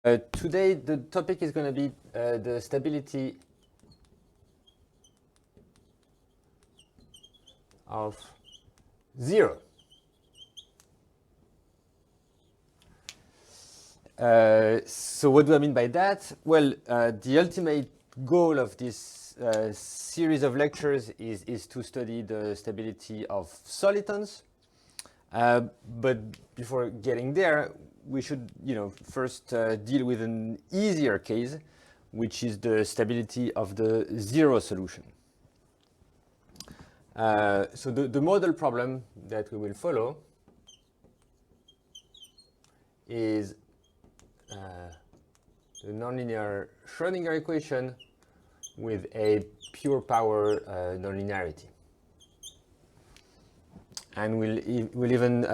Today the topic is going to be the stability of 0. So what do I mean by that? Well, the ultimate goal of this series of lectures is to study the stability of solitons. But before getting there, we should, first deal with an easier case, which is the stability of the 0 solution. So the model problem that we will follow is the nonlinear Schrodinger equation with a pure power nonlinearity. And we'll even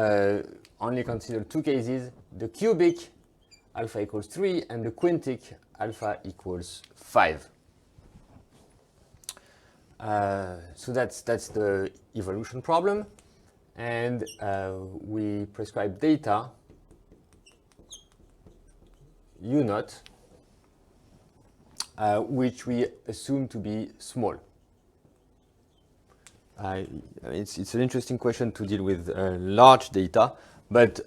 only consider two cases, the cubic alpha equals 3 and the quintic alpha equals 5. So that's the evolution problem. And we prescribe data U0, which we assume to be small. It's an interesting question to deal with large data, but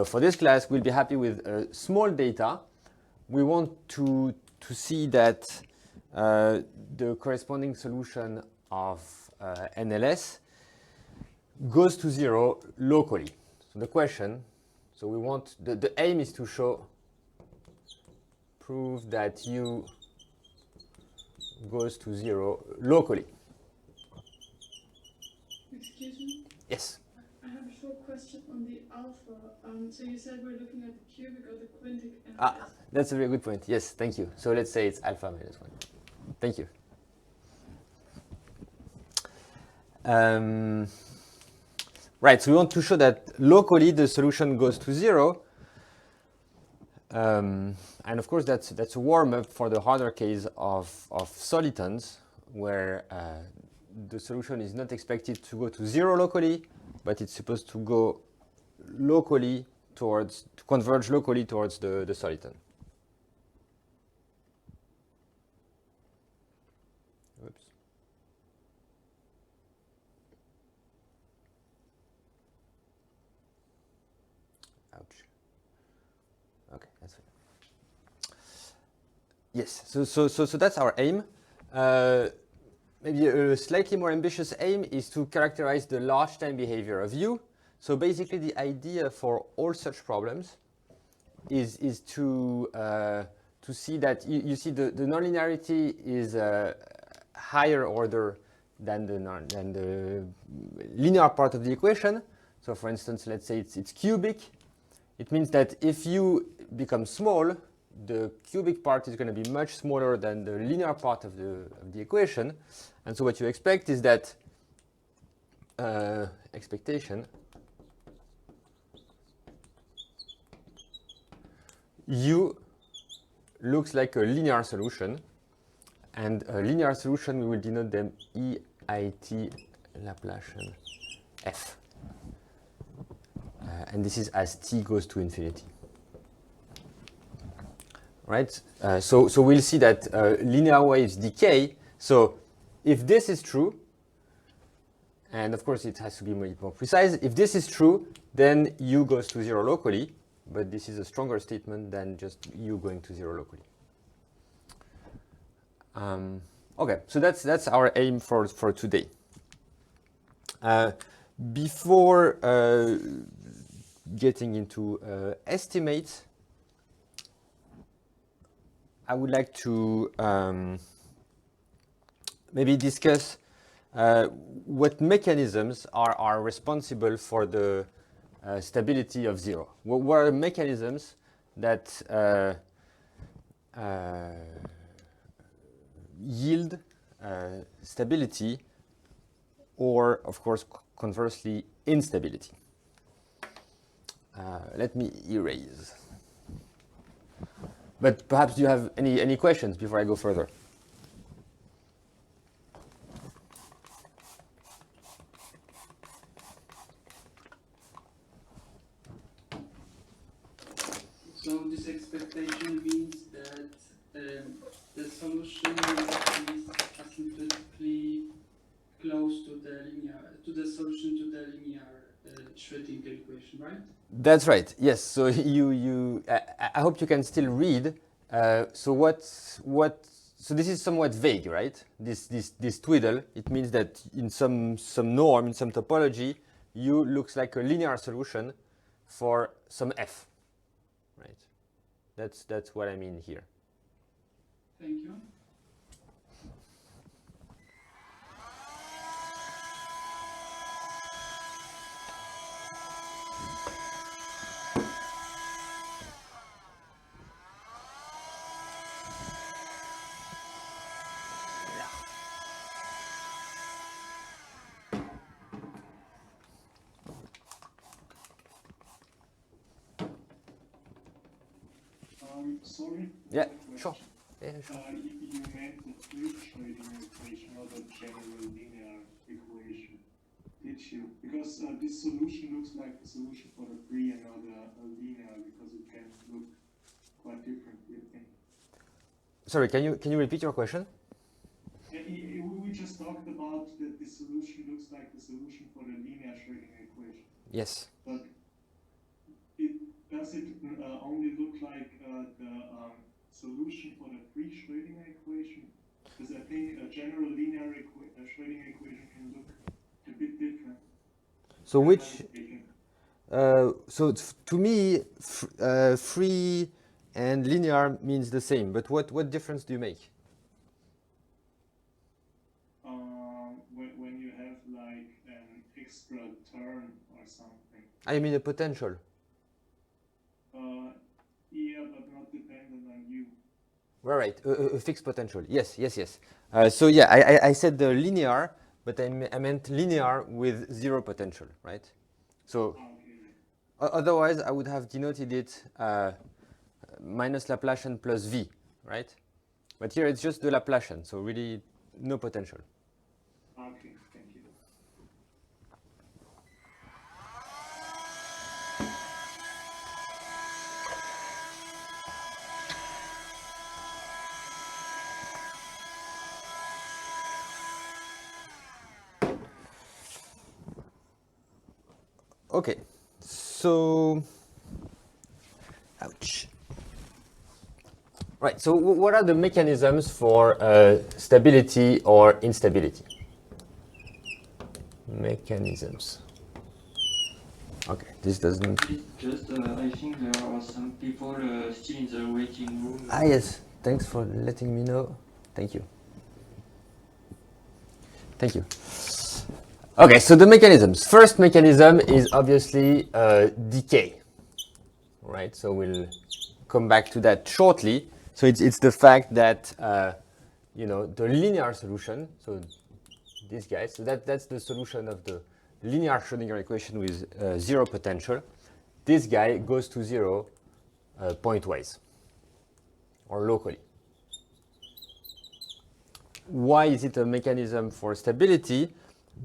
for this class we'll be happy with small data. We want to see that the corresponding solution of NLS goes to 0 locally. So the question, so we want the aim is to prove that U goes to 0 locally. Excuse me? Yes. I have a short question on the alpha. So you said we're looking at the cubic or the quintic and that's a very good point. Yes, thank you. So let's say it's alpha minus 1. Thank you. Right, so we want to show that locally the solution goes to 0. And of course that's a warm-up for the harder case of solitons, where the solution is not expected to go to 0 locally, but it's supposed to go locally to converge locally towards the soliton. Oops. Ouch. Okay, that's fine. Yes, so that's our aim. Maybe a slightly more ambitious aim is to characterize the large time behavior of U. So basically the idea for all such problems is to see that you see the nonlinearity is a higher order than the linear part of the equation. So for instance, let's say it's cubic. It means that if U becomes small, the cubic part is going to be much smaller than the linear part of the equation. And so what you expect is that expectation U looks like a linear solution. And a linear solution, we will denote them EIT Laplacian F. And this is as t goes to infinity. Right? So we'll see that linear waves decay. So if this is true, and of course it has to be more precise, if this is true, then U goes to 0 locally, but this is a stronger statement than just U going to 0 locally. Okay, so that's our aim for today. Before getting into estimates, I would like to maybe discuss what mechanisms are responsible for the stability of 0. What are mechanisms that yield stability or, of course, conversely, instability? Let me erase. But perhaps you have any questions before I go further? So So this expectation means that the solution is asymptotically close to the solution to the linear Schrodinger equation, right? That's right. Yes. So I hope you can still read. So this is somewhat vague, right? This twiddle. It means that in some norm, in some topology, U looks like a linear solution for some f, right? That's what I mean here. Thank you. Sorry. Yeah, sure. Yeah, sure. You meant the free Schrodinger equation, not the general linear equation, did you? Because this solution looks like the solution for the free and not a linear, because it can look quite different, I think. Sorry, can you repeat your question? We just talked about that the solution looks like the solution for the linear Schrodinger equation. Yes. But does it only look like the solution for the free Schrodinger equation? Because I think a general linear Schrodinger equation can look a bit different. So which? So to me, free and linear means the same. But what difference do you make? When you have like an extra term or something. I mean a potential. Yeah, but not dependent on you. Right, a fixed potential. Yes. So yeah, I said the linear, but I meant linear with zero potential, right? So otherwise, I would have denoted it minus Laplacian plus v, right? But here it's just the Laplacian, so really no potential. Okay, thank you. Okay, so, ouch. Right, so what are the mechanisms for stability or instability? Mechanisms. Okay, this doesn't... Just, I think there are some people still in the waiting room. Ah, yes, thanks for letting me know. Thank you. Thank you. Okay, so the mechanisms. First mechanism is obviously decay, right? So we'll come back to that shortly. So it's the fact that, you know, the linear solution, so this guy, so that's the solution of the linear Schrodinger equation with zero potential. This guy goes to zero pointwise or locally. Why is it a mechanism for stability?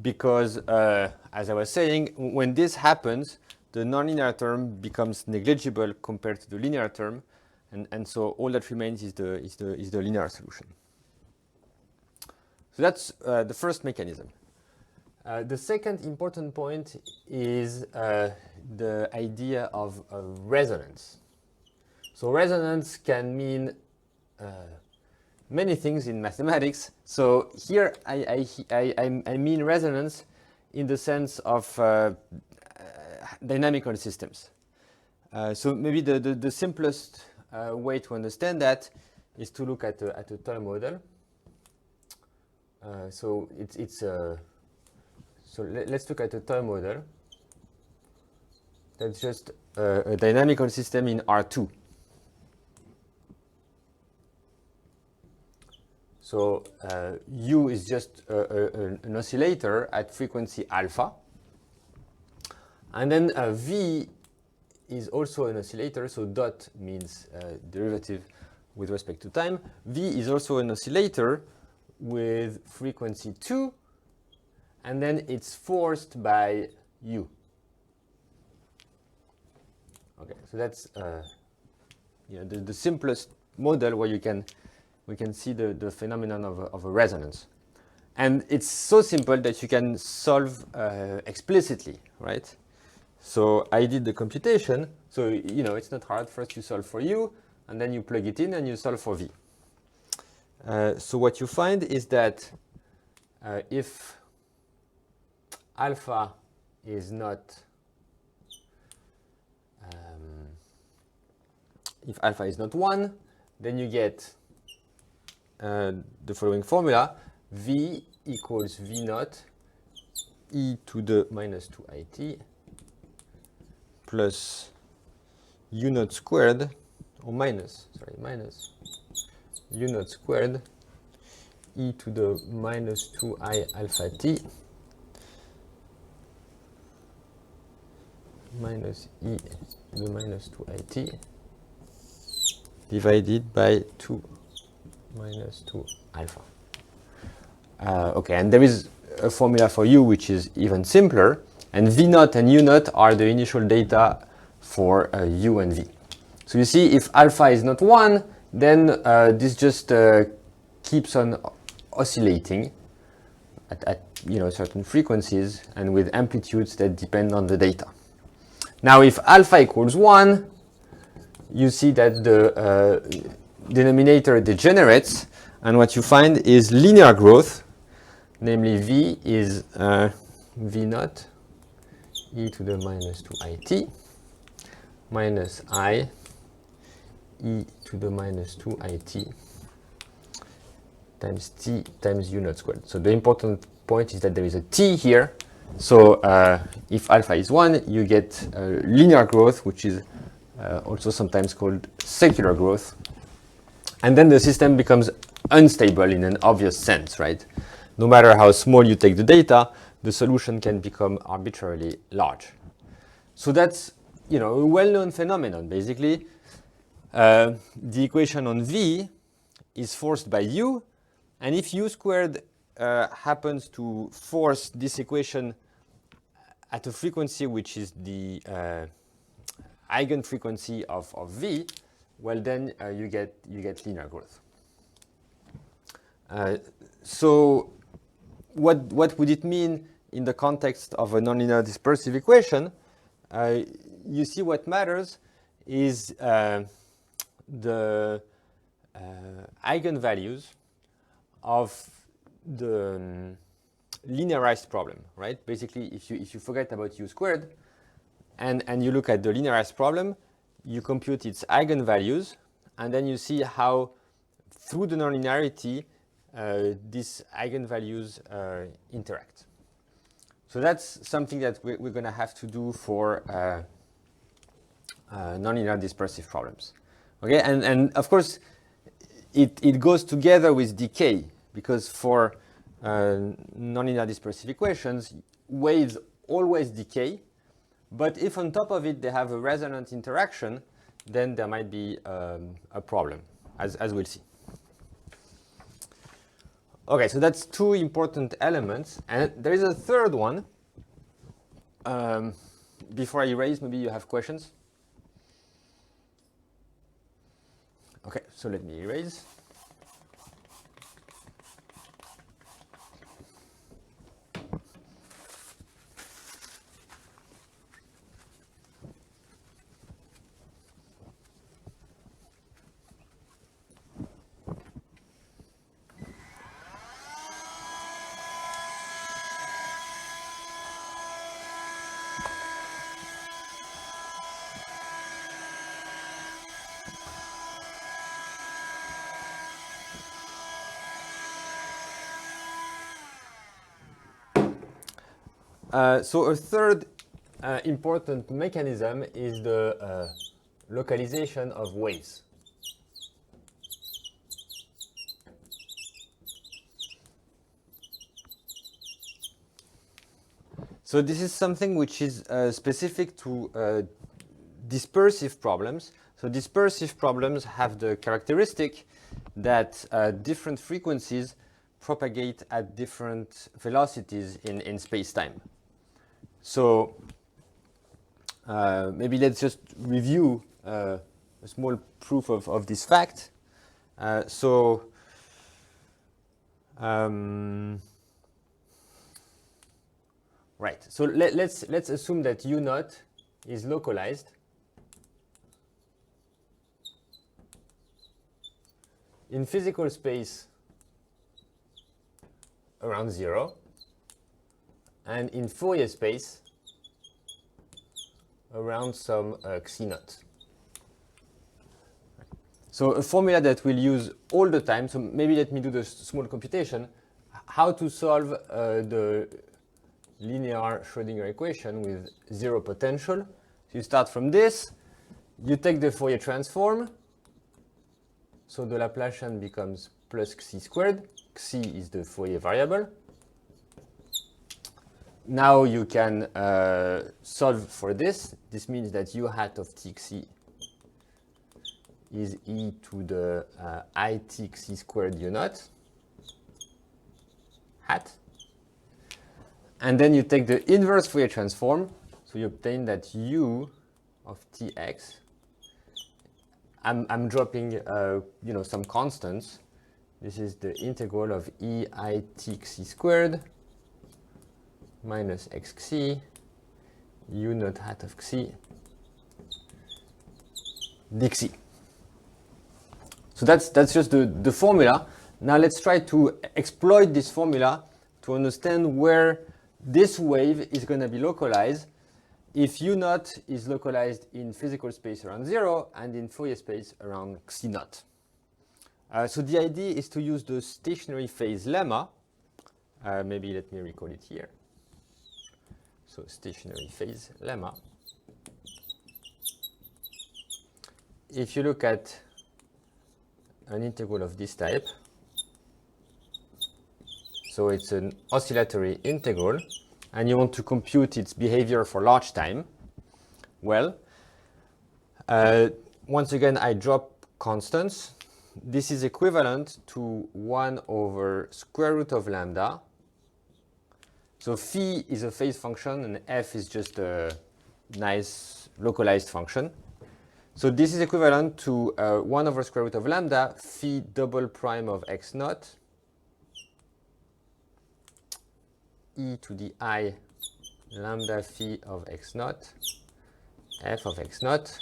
Because, as I was saying, when this happens, the nonlinear term becomes negligible compared to the linear term, and so all that remains is the linear solution. So that's the first mechanism. The second important point is the idea of resonance. So resonance can mean many things in mathematics. So here I mean resonance in the sense of dynamical systems. So maybe the simplest way to understand that is to look at a toy model. So let's look at a toy model. That's just a dynamical system in R2. So U is just an oscillator at frequency alpha. And then V is also an oscillator, so dot means derivative with respect to time. V is also an oscillator with frequency 2, and then it's forced by U. Okay, so that's the simplest model where we can see the phenomenon of a resonance. And it's so simple that you can solve explicitly, right? So I did the computation. So, it's not hard. First you solve for u, and then you plug it in and you solve for v. So what you find is that if alpha is not if alpha is not 1, then you get the following formula: v equals v naught e to the minus 2it plus u naught squared, or minus u naught squared e to the minus 2I alpha t minus e to the minus 2it divided by 2 minus 2 alpha. Okay, and there is a formula for u which is even simpler, and v naught and u naught are the initial data for u and v. So you see, if alpha is not 1, then this just keeps on oscillating at certain frequencies and with amplitudes that depend on the data. Now, if alpha equals 1, you see that the denominator degenerates, and what you find is linear growth, namely v is v naught e to the minus 2it minus I e to the minus 2it times t times u naught squared. So the important point is that there is a t here. So if alpha is 1, you get linear growth, which is also sometimes called secular growth. And then the system becomes unstable in an obvious sense, right? No matter how small you take the data, the solution can become arbitrarily large. So that's, a well-known phenomenon, basically. The equation on v is forced by u, and if u squared happens to force this equation at a frequency which is the eigenfrequency of v, well, then you get linear growth. So what would it mean in the context of a nonlinear dispersive equation? You see, what matters is the eigenvalues of the linearized problem, right? Basically, if you forget about u squared and you look at the linearized problem, you compute its eigenvalues, and then you see how through the nonlinearity these eigenvalues interact. So that's something that we're going to have to do for nonlinear dispersive problems. Okay, and of course it goes together with decay, because for nonlinear dispersive equations, waves always decay, but if on top of it they have a resonant interaction, then there might be a problem, as we'll see. Okay, so that's two important elements, and there is a third one. Before I erase, maybe you have questions? Okay, so let me erase. So a third important mechanism is the localization of waves. So this is something which is specific to dispersive problems. So dispersive problems have the characteristic that different frequencies propagate at different velocities in space-time. So maybe let's just review a small proof of this fact. Right. So let's assume that U naught is localized in physical space around 0 and in Fourier space around some xi naught. So a formula that we'll use all the time. So maybe let me do the small computation. How to solve the linear Schrodinger equation with 0 potential. So you start from this. You take the Fourier transform. So the Laplacian becomes plus xi squared. Xi is the Fourier variable. Now you can solve for this. This means that U hat of t xi is e to the I t xi squared U naught hat. And then you take the inverse Fourier transform. So you obtain that U of tx. I'm dropping some constants. This is the integral of e I t xi squared minus x xi U naught hat of xi dxi. So that's just the formula. Now let's try to exploit this formula to understand where this wave is going to be localized if U naught is localized in physical space around 0 and in Fourier space around xi naught. So the idea is to use the stationary phase lemma. Maybe let me recall it here. So stationary phase lemma. If you look at an integral of this type, so it's an oscillatory integral, and you want to compute its behavior for large time. Well, once again, I drop constants. This is equivalent to 1 over square root of lambda. So phi is a phase function, and f is just a nice localized function. So this is equivalent to 1 over square root of lambda phi double prime of x naught e to the I lambda phi of x naught f of x naught,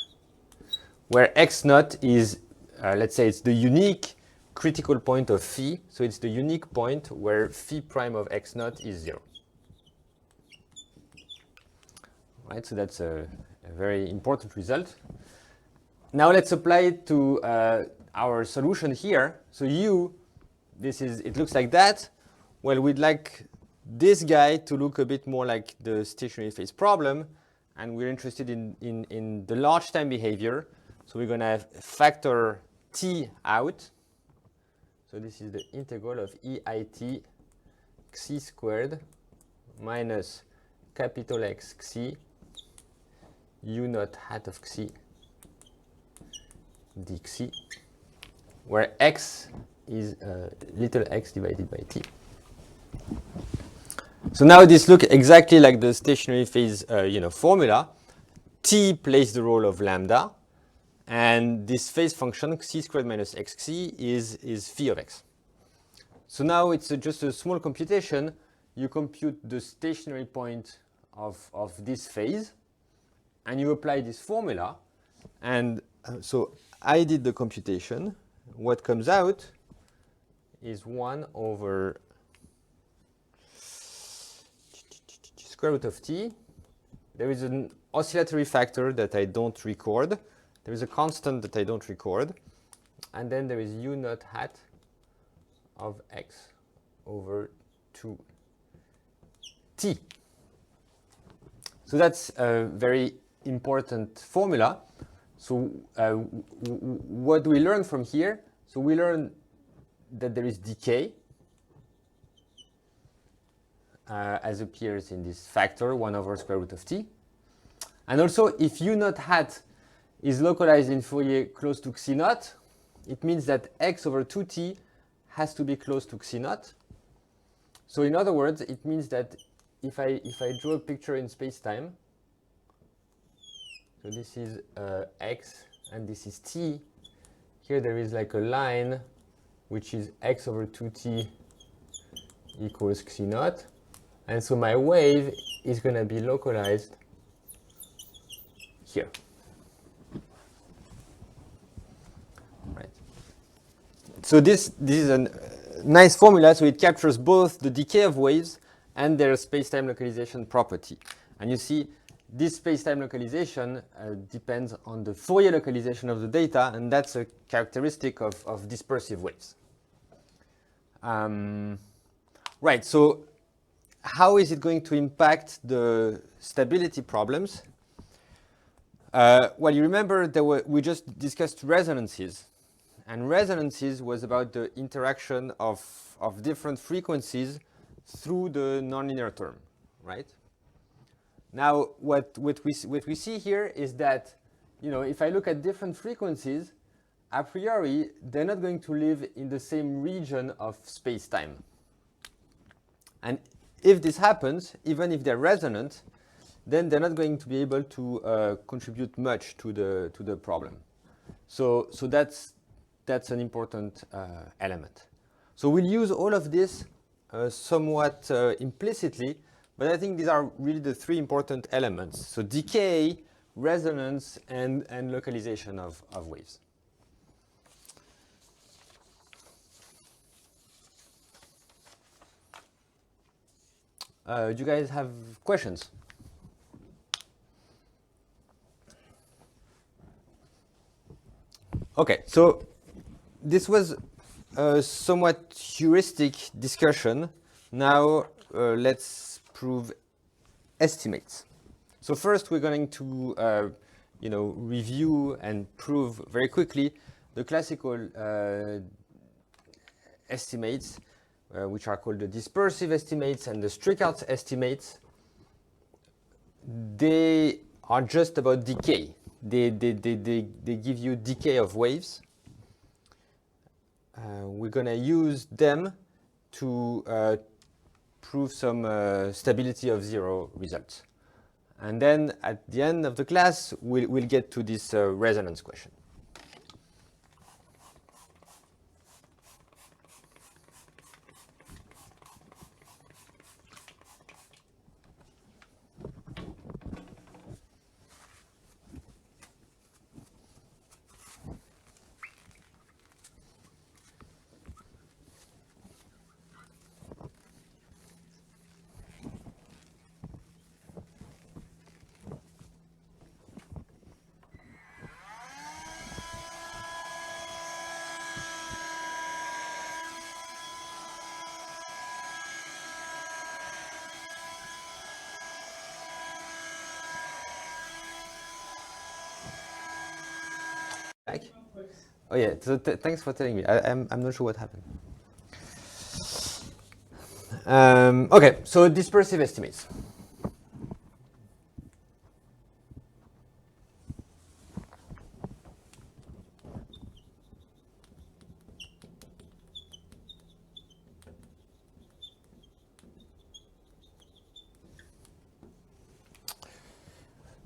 where x naught is, let's say, it's the unique critical point of phi. So it's the unique point where phi prime of x naught is 0. Right, so that's a very important result. Now let's apply it to our solution here. So U, it looks like that. Well, we'd like this guy to look a bit more like the stationary phase problem, and we're interested in the large time behavior. So we're going to factor t out. So this is the integral of EIT xi squared minus capital X xi U naught hat of xi dxi, where x is little x divided by t. So now this looks exactly like the stationary phase formula. T plays the role of lambda, and this phase function xi squared minus x xi is phi of x. So now it's just a small computation. You compute the stationary point of this phase, and you apply this formula. And so I did the computation. What comes out is 1 over square root of t. There is an oscillatory factor that I don't record. There is a constant that I don't record. And then there is U naught hat of x over 2t. So that's a very important formula. So what do we learn from here? So we learn that there is decay, as appears in this factor, 1 over square root of t. And also, if U naught hat is localized in Fourier close to xi naught, it means that x over 2t has to be close to xi naught. So in other words, it means that if I draw a picture in space-time, so this is x and this is t, here there is like a line which is x over 2t equals xi naught. And so my wave is going to be localized here. Right. So this is a nice formula, so it captures both the decay of waves and their space-time localization property. And you see this space-time localization depends on the Fourier localization of the data, and that's a characteristic of dispersive waves. Right, so how is it going to impact the stability problems? Well, you remember we just discussed resonances. And resonances was about the interaction of different frequencies through the nonlinear term, right? Now, what we see here is that, you know, if I look at different frequencies, a priori, they're not going to live in the same region of space-time. And if this happens, even if they're resonant, then they're not going to be able to contribute much to the problem. So that's an important element. So we'll use all of this somewhat implicitly, but I think these are really the three important elements. So decay, resonance, and localization of waves. Do you guys have questions? Okay, so this was a somewhat heuristic discussion. Now let's prove estimates. So first we're going to review and prove very quickly the classical estimates, which are called the dispersive estimates and the Strichartz estimates. They are just about decay. They give you decay of waves. We're going to use them to prove some stability of zero results. And then at the end of the class, we'll get to this resonance question. Oh yeah, so thanks for telling me. I'm not sure what happened. Okay, so dispersive estimates.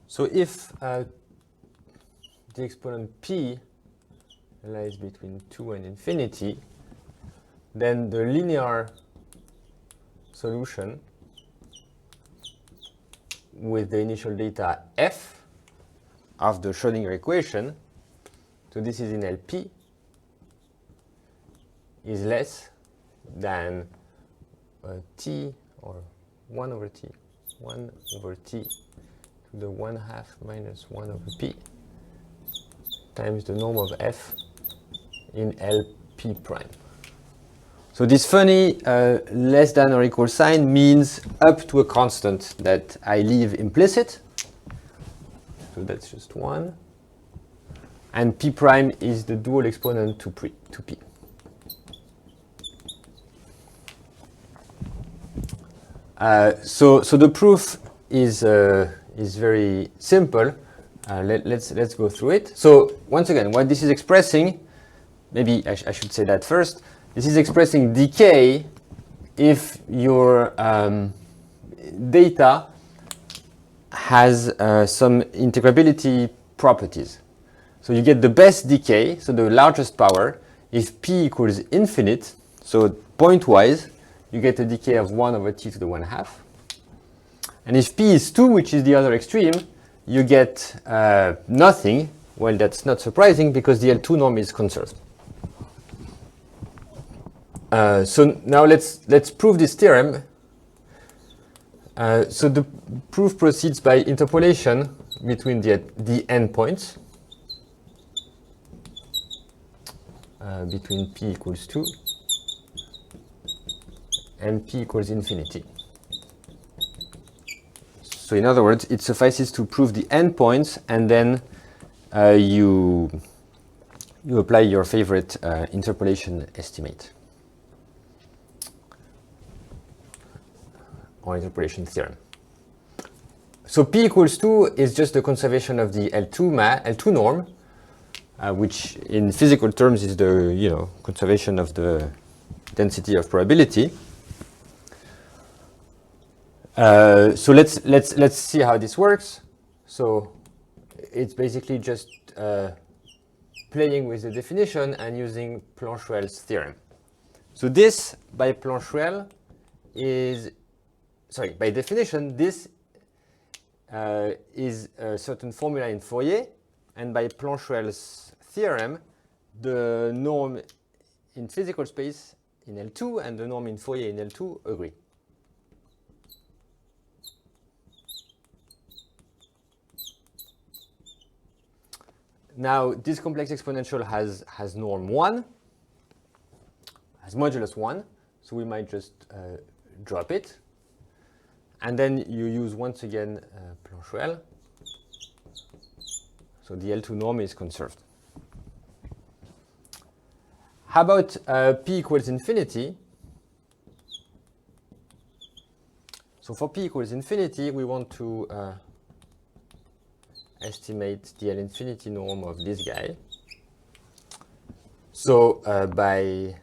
So if the exponent p lies between 2 and infinity, then the linear solution with the initial data f of the Schrodinger equation, so this is in LP, is less than t, or 1 over t to the 1/2 minus 1 over p times the norm of f in LP prime. So this funny less than or equal sign means up to a constant that I leave implicit. So that's just 1. And p prime is the dual exponent to p. So the proof is very simple. Let's go through it. So once again, what this is expressing, maybe I should say that first. This is expressing decay if your data has some integrability properties. So you get the best decay, so the largest power, if p equals infinite. So point-wise, you get a decay of 1 over t to the 1/2. And if p is 2, which is the other extreme, you get nothing. Well, that's not surprising because the L2 norm is conserved. So now let's prove this theorem. So the proof proceeds by interpolation between the endpoints between p equals 2 and p equals infinity. So in other words, it suffices to prove the endpoints, and then you apply your favorite interpolation estimate or interpolation theorem. So p equals 2 is just the conservation of the L2 norm, which in physical terms is the conservation of the density of probability. So let's see how this works. So it's basically just playing with the definition and using Plancherel's theorem. So this, by Plancherel, by definition, this is a certain formula in Fourier, and by Plancherel's theorem, the norm in physical space in L2 and the norm in Fourier in L2 agree. Now, this complex exponential has norm 1, has modulus 1, so we might just drop it. And then you use once again Plancherel. So the L2 norm is conserved. How about p equals infinity? So for p equals infinity, we want to estimate the L infinity norm of this guy. So by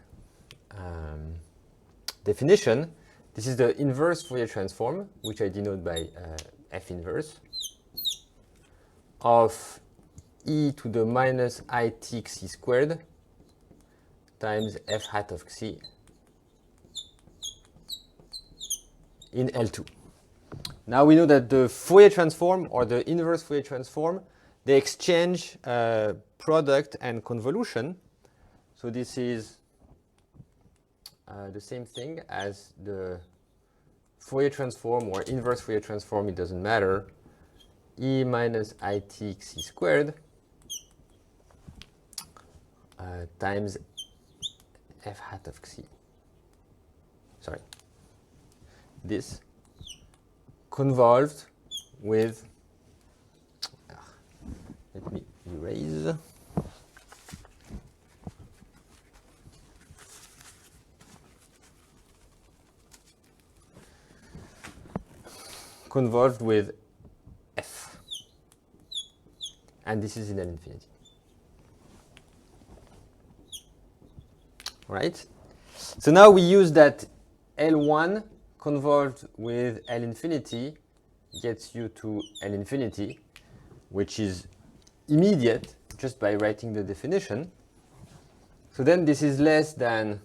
definition, this is the inverse Fourier transform, which I denote by f inverse, of e to the minus it xc squared times f hat of xc in L2. Now we know that the Fourier transform or the inverse Fourier transform, they exchange product and convolution. So this is the same thing as the Fourier transform or inverse Fourier transform, it doesn't matter, e minus it xc squared times f hat of xc. Sorry. This convolved with, let me erase, convolved with f, and this is in L infinity. Right? So now we use that L1 convolved with L infinity gets you to L infinity, which is immediate just by writing the definition. So then this is less than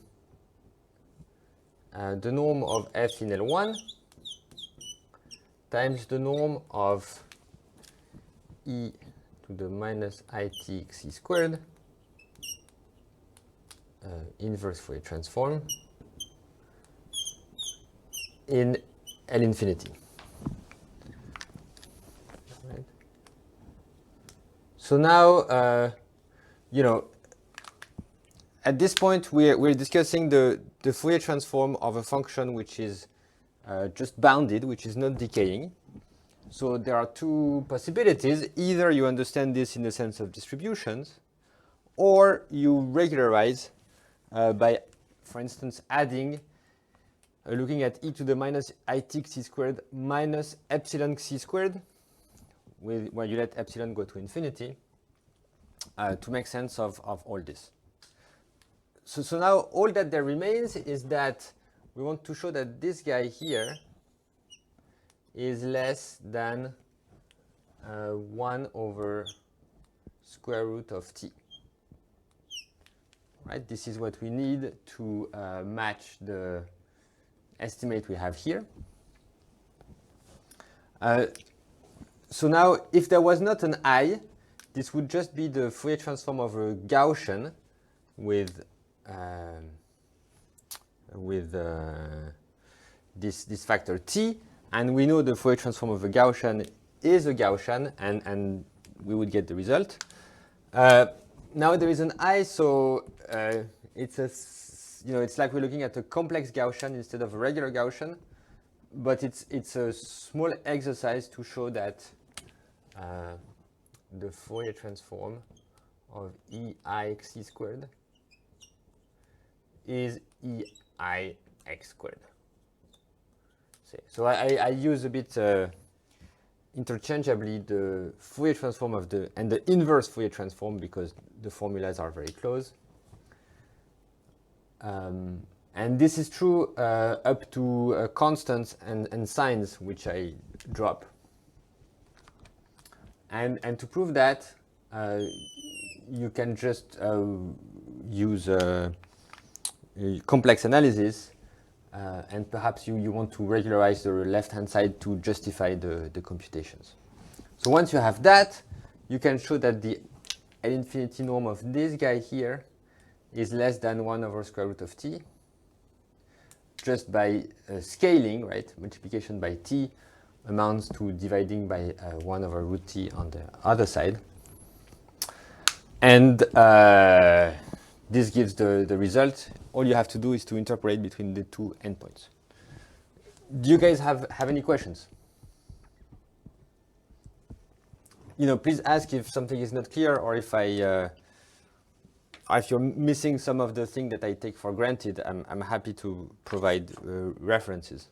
the norm of f in L1 times the norm of e to the minus it xc squared inverse Fourier transform in L infinity. Right. So now, at this point we're discussing the Fourier transform of a function which is just bounded, which is not decaying. So there are two possibilities. Either you understand this in the sense of distributions, or you regularize by, for instance, adding, looking at e to the minus it xc squared minus epsilon xc squared, where you let epsilon go to infinity, to make sense of all this. So now all that there remains is that we want to show that this guy here is less than 1 over square root of t. Right? This is what we need to match the estimate we have here. So now, if there was not an I, this would just be the Fourier transform of a Gaussian with this factor t, and we know the Fourier transform of a Gaussian is a Gaussian, and we would get the result. Now there is an I, so it's like we're looking at a complex Gaussian instead of a regular Gaussian, but it's a small exercise to show that the Fourier transform of EIXC squared is EIX squared. So I use a bit interchangeably the Fourier transform of and the inverse Fourier transform because the formulas are very close. And this is true up to constants and signs, which I drop. And to prove that, you can just use a complex analysis, and perhaps you want to regularize the left-hand side to justify the computations. So once you have that, you can show that the L infinity norm of this guy here is less than 1 over square root of t, just by scaling, right? Multiplication by t amounts to dividing by 1 over root t on the other side. And this gives the result. All you have to do is to interpolate between the two endpoints. Do you guys have any questions? Please ask if something is not clear, or if if you're missing some of the thing that I take for granted. I'm happy to provide references.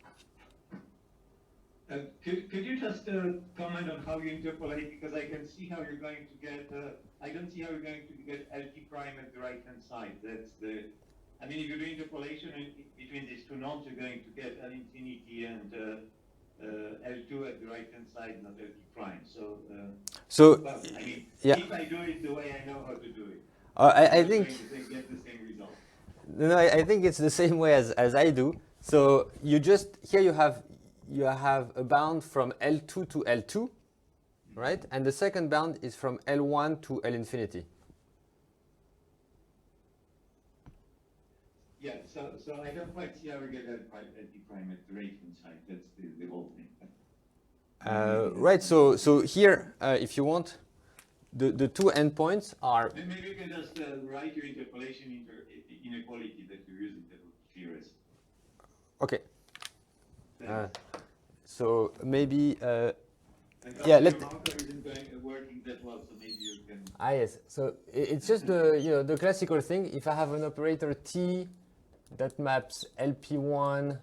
Could you just comment on how you interpolate? Because I can see how you're going to get. I don't see how you're going to get LT prime at the right hand side. That's the. I mean, if you do interpolation between these two norms, you're going to get L infinity and L2 at the right hand side, not LT prime. But, I mean, yeah. If I do it the way I know how to do it, I think. Get the same result. No, I think it's the same way as I do. So you just here you have a bound from L2 to L2, right? And the second bound is from L1 to L infinity. Yeah, so I don't quite see how we get LT prime at the right-hand side. That's the whole thing. Right, so here, if you want, the two endpoints are... Maybe you can just write your interpolation inequality that you're using that would be clearest. Okay. So maybe... yeah, let. Isn't working that well, so maybe you can. Yes. So it's just the classical thing. If I have an operator T that maps LP1,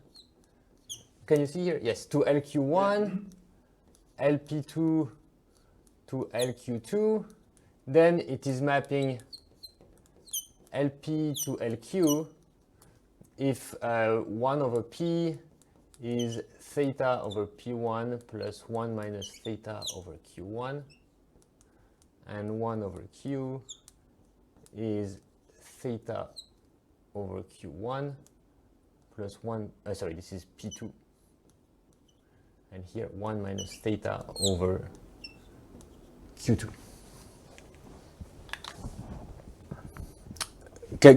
can you see here? Yes, to LQ1, LP2 to LQ2, then it is mapping LP to LQ if 1 over P is theta over P1 plus 1 minus theta over Q1, and 1 over Q is theta over Q1 plus 1, sorry, this is P2, and here 1 minus theta over Q2.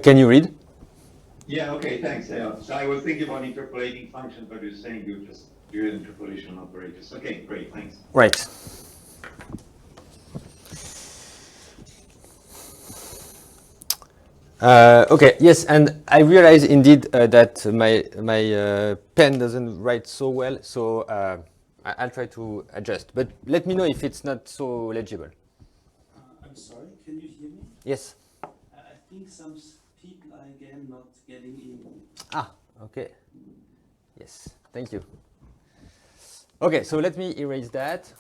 Can you read? Yeah, okay, thanks. So I was thinking about interpolating functions, but you're saying you just do interpolation operators. Okay, great, thanks. Right. Okay, yes, and I realize indeed that my pen doesn't write so well, so I'll try to adjust. But let me know if it's not so legible. I'm sorry, can you hear me? Yes. I think some people are again not getting in. Ah, okay. Yes, thank you. Okay, so let me erase that.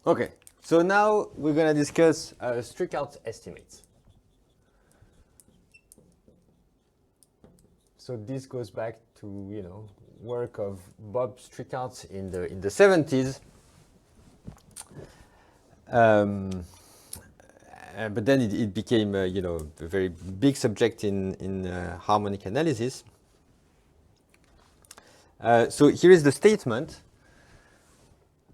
Okay, so now we're going to discuss Strichartz estimates. So this goes back to, you know, work of Bob Strichartz in the 70s. But then it became, you know, a very big subject in harmonic analysis. So here is the statement.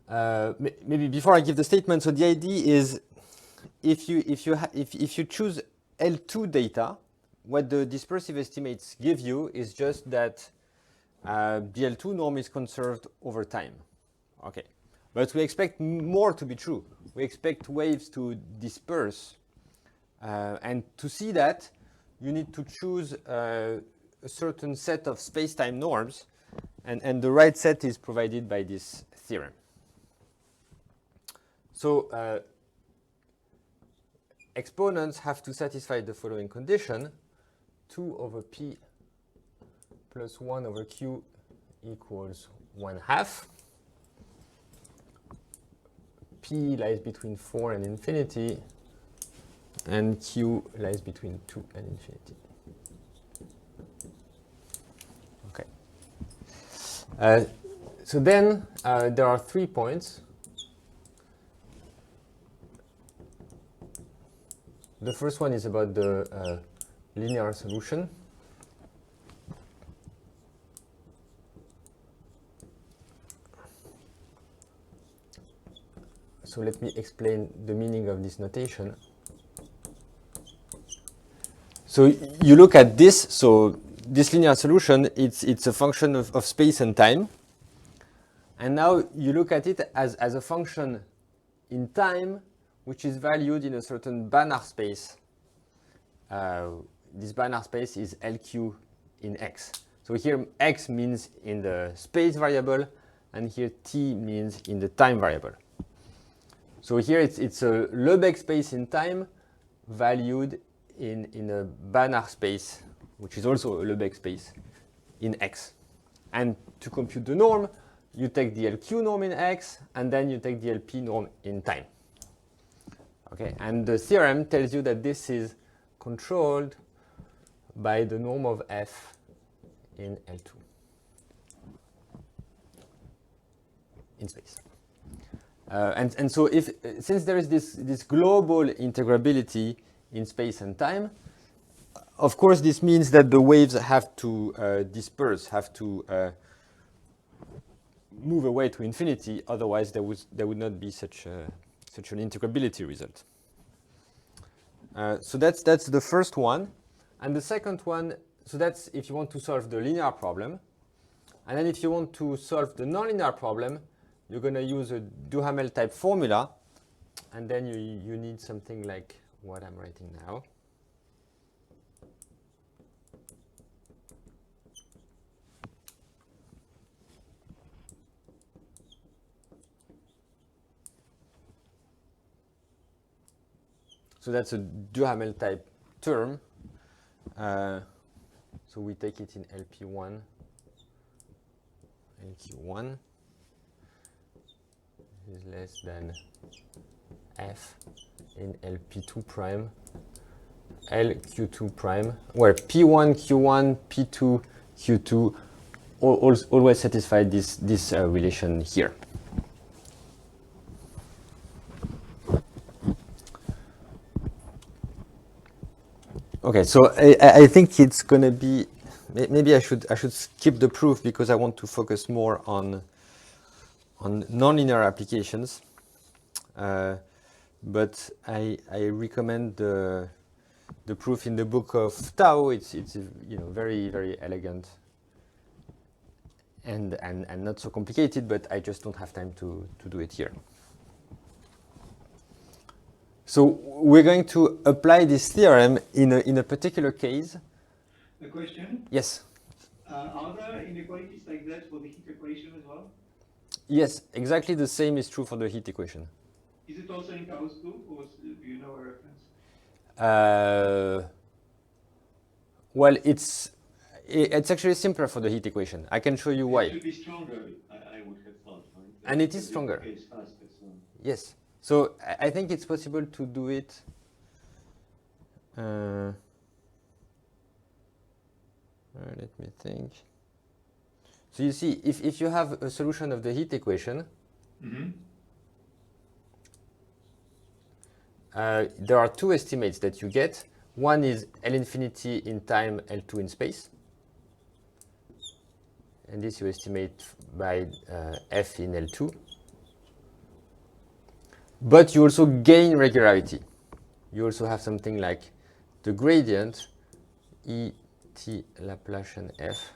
Maybe before I give the statement, so the idea is if you choose L2 data, what the dispersive estimates give you is just that the L2 norm is conserved over time. Okay, but we expect more to be true. We expect waves to disperse, and to see that, you need to choose a certain set of space-time norms, and the right set is provided by this theorem. So exponents have to satisfy the following condition: 2 over p plus 1 over q equals 1/2. P lies between 4 and infinity, and q lies between 2 and infinity. Okay. So then there are 3 points. The first one is about the linear solution. So let me explain the meaning of this notation. So you look at this. So this linear solution, it's a function of space and time. And now you look at it as a function in time, which is valued in a certain Banach space. This Banach space is LQ in X. So here X means in the space variable, and here T means in the time variable. So here it's a Lebesgue space in time valued in a Banach space, which is also a Lebesgue space in X. And to compute the norm, you take the LQ norm in X, and then you take the LP norm in time. Okay, and the theorem tells you that this is controlled by the norm of F in L2 in space. And so since there is this global integrability in space and time, of course this means that the waves have to disperse, have to move away to infinity. Otherwise, there would not be such an integrability result. So that's the first one, and the second one. So that's if you want to solve the linear problem, and then if you want to solve the nonlinear problem, you're going to use a Duhamel type formula, and then you need something like what I'm writing now. So that's a Duhamel type term. So we take it in LP1, LQ1 is less than F in LP2 prime, LQ2 prime, where P1, Q1, P2, Q2 always satisfy this relation here. Okay, so I think it's going to be, maybe I should skip the proof because I want to focus more on nonlinear applications. But I recommend the proof in the book of Tao. It's very, very elegant and not so complicated, but I just don't have time to do it here. So we're going to apply this theorem in a particular case. A question? Yes. Are there inequalities like that for the heat equation as well? Yes, exactly the same is true for the heat equation. Is it also in Gauss proof, or do you know a reference? Well, it's actually simpler for the heat equation. I can show you why. It should be stronger, I would have thought. Right? And it is stronger. It's faster, so. Yes, So I think it's possible to do it. Let me think. So you see, if you have a solution of the heat equation, there are two estimates that you get. One is L infinity in time, L2 in space. And this you estimate by F in L2. But you also gain regularity. You also have something like the gradient E T Laplacian F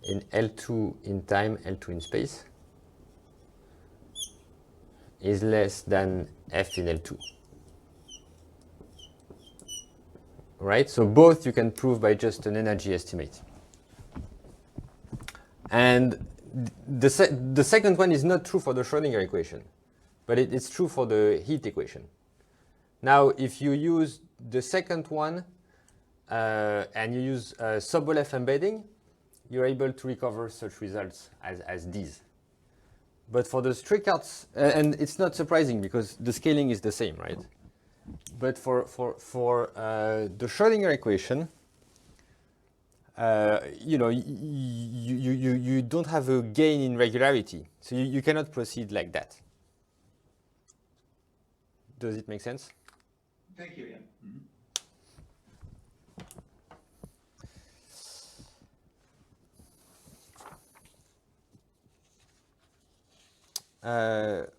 in L2 in time, L2 in space is less than F in L2. Right? So both you can prove by just an energy estimate. And the second one is not true for the Schrodinger equation, but it's true for the heat equation. Now, if you use the second one and you use Sobolev embedding, you're able to recover such results as these. But for the Strichartz, and it's not surprising because the scaling is the same, right? But for the Schrodinger equation, you don't have a gain in regularity, so you cannot proceed like that. Does it make sense? Thank you, yeah.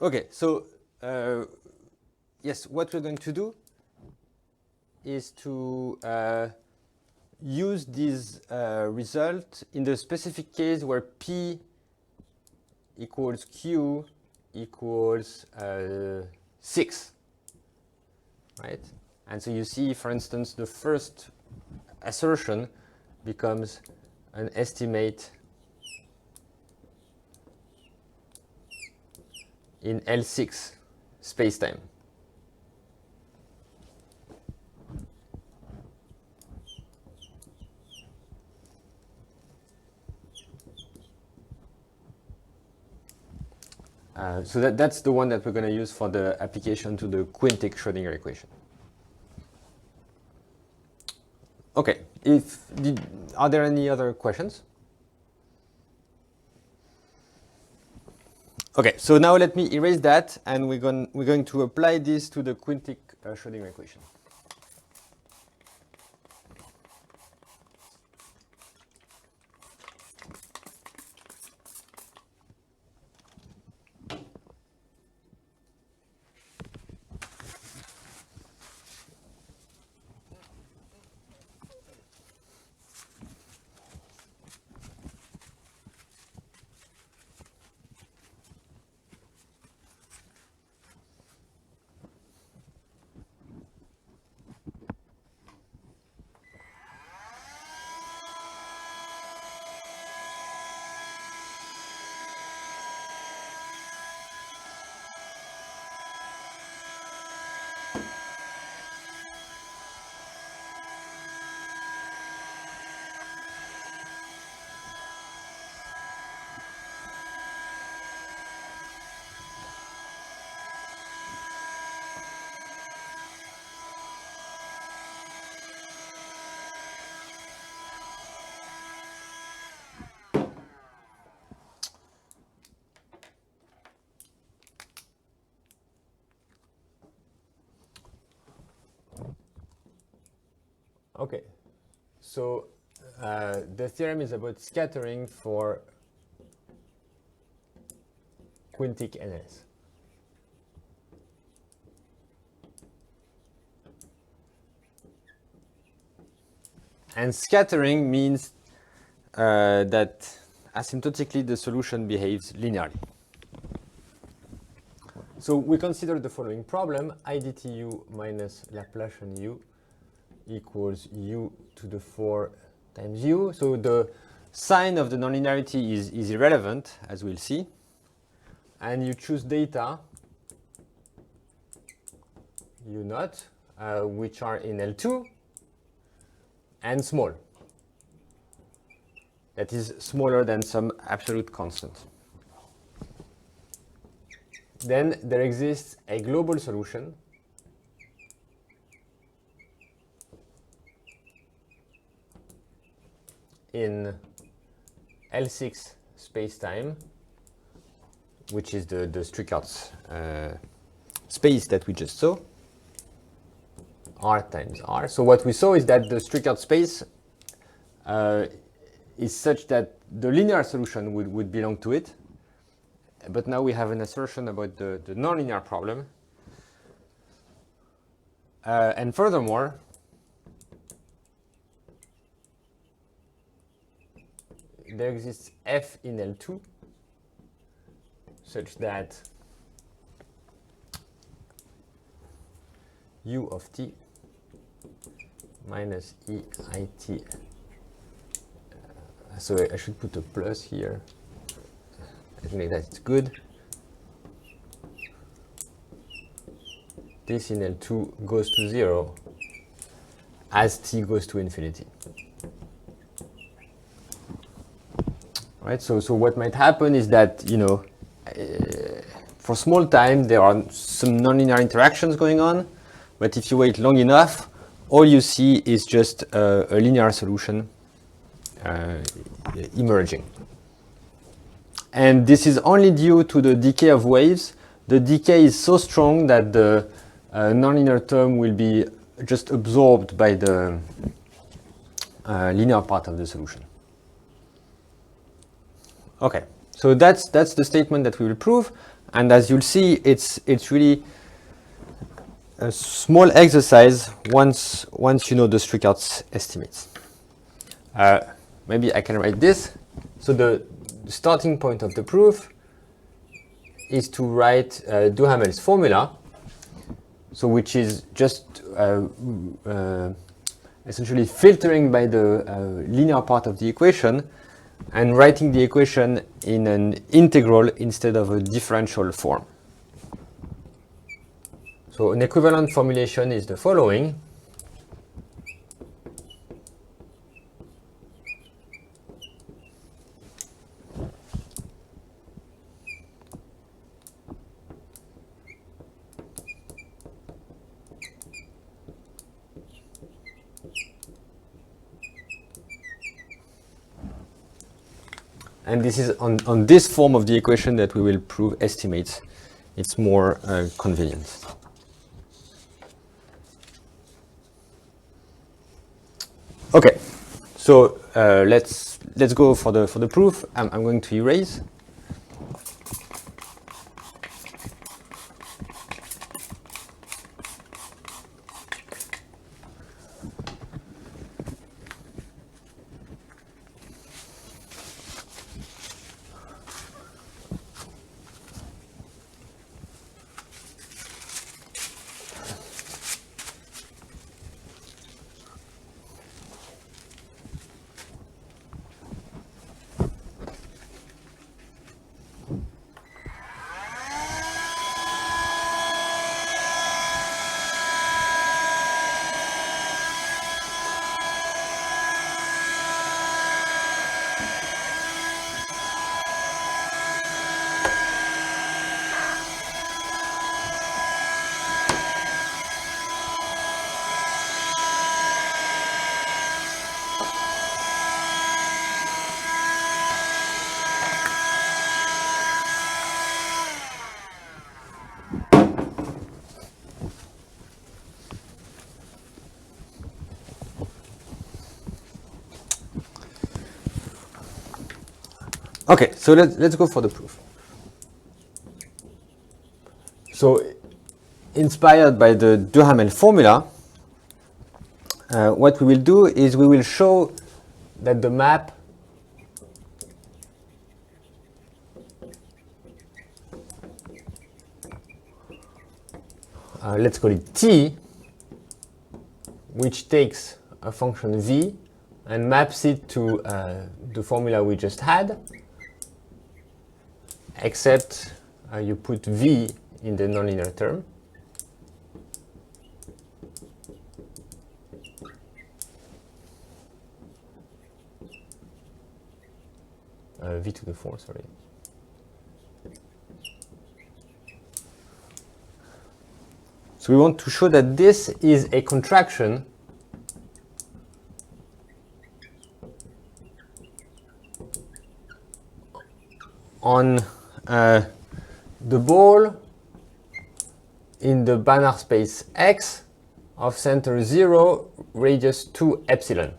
Okay, so yes, what we're going to do is to use this result in the specific case where P equals Q equals 6, right? And so you see, for instance, the first assertion becomes an estimate in L6 spacetime. So that's the one that we're going to use for the application to the quintic Schrodinger equation. Okay, are there any other questions? Okay, so now let me erase that, and we're going to apply this to the quintic Schrodinger equation. Okay, so the theorem is about scattering for quintic NS. And scattering means that asymptotically the solution behaves linearly. So we consider the following problem: I dt u minus Laplacian u equals u to the 4 times u. So the sign of the nonlinearity is irrelevant, as we'll see. And you choose data u naught, which are in L2 and small. That is smaller than some absolute constant. then there exists a global solution in L6 space-time, which is the Strichartz space that we just saw, R times R. So what we saw is that the Strichartz space is such that the linear solution would belong to it. But now we have an assertion about the nonlinear problem. And furthermore, there exists F in L2 such that U of t minus EIT. So I should put a plus here. I think that it's good. This in L2 goes to 0 as t goes to infinity. Right, so what might happen is that, you know, for small time there are some nonlinear interactions going on, but if you wait long enough, all you see is just a linear solution emerging. And this is only due to the decay of waves. The decay is so strong that the nonlinear term will be just absorbed by the linear part of the solution. Okay, so that's the statement that we will prove, and as you'll see, it's really a small exercise once you know the Strichartz estimates. Maybe I can write this. So the starting point of the proof is to write Duhamel's formula, so which is just essentially filtering by the linear part of the equation and writing the equation in an integral instead of a differential form. So an equivalent formulation is the following. And this is on this form of the equation that we will prove estimates. It's more convenient. Okay, so let's go for the proof. I'm going to erase. Okay, so let's go for the proof. So, inspired by the Duhamel formula, what we will do is we will show that the map let's call it T, which takes a function V and maps it to the formula we just had, except you put V in the nonlinear term. V to the 4, sorry. So we want to show that this is a contraction on the ball in the Banach space X of center 0, radius 2 epsilon.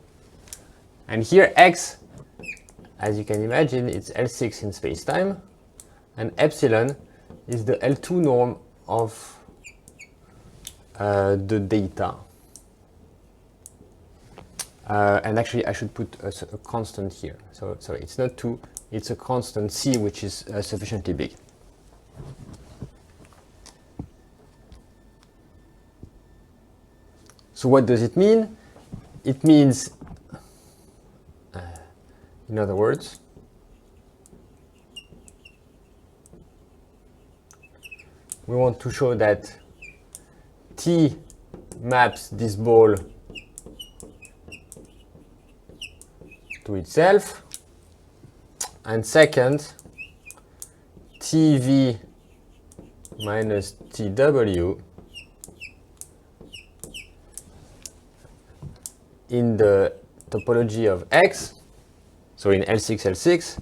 And here X, as you can imagine, it's L6 in space-time, and epsilon is the L2 norm of the data. And actually, I should put a constant here. So sorry, it's not 2, it's a constant C, which is sufficiently big. So what does it mean? It means, in other words, we want to show that T maps this ball to itself, and second, TV minus TW in the topology of X, so in L6,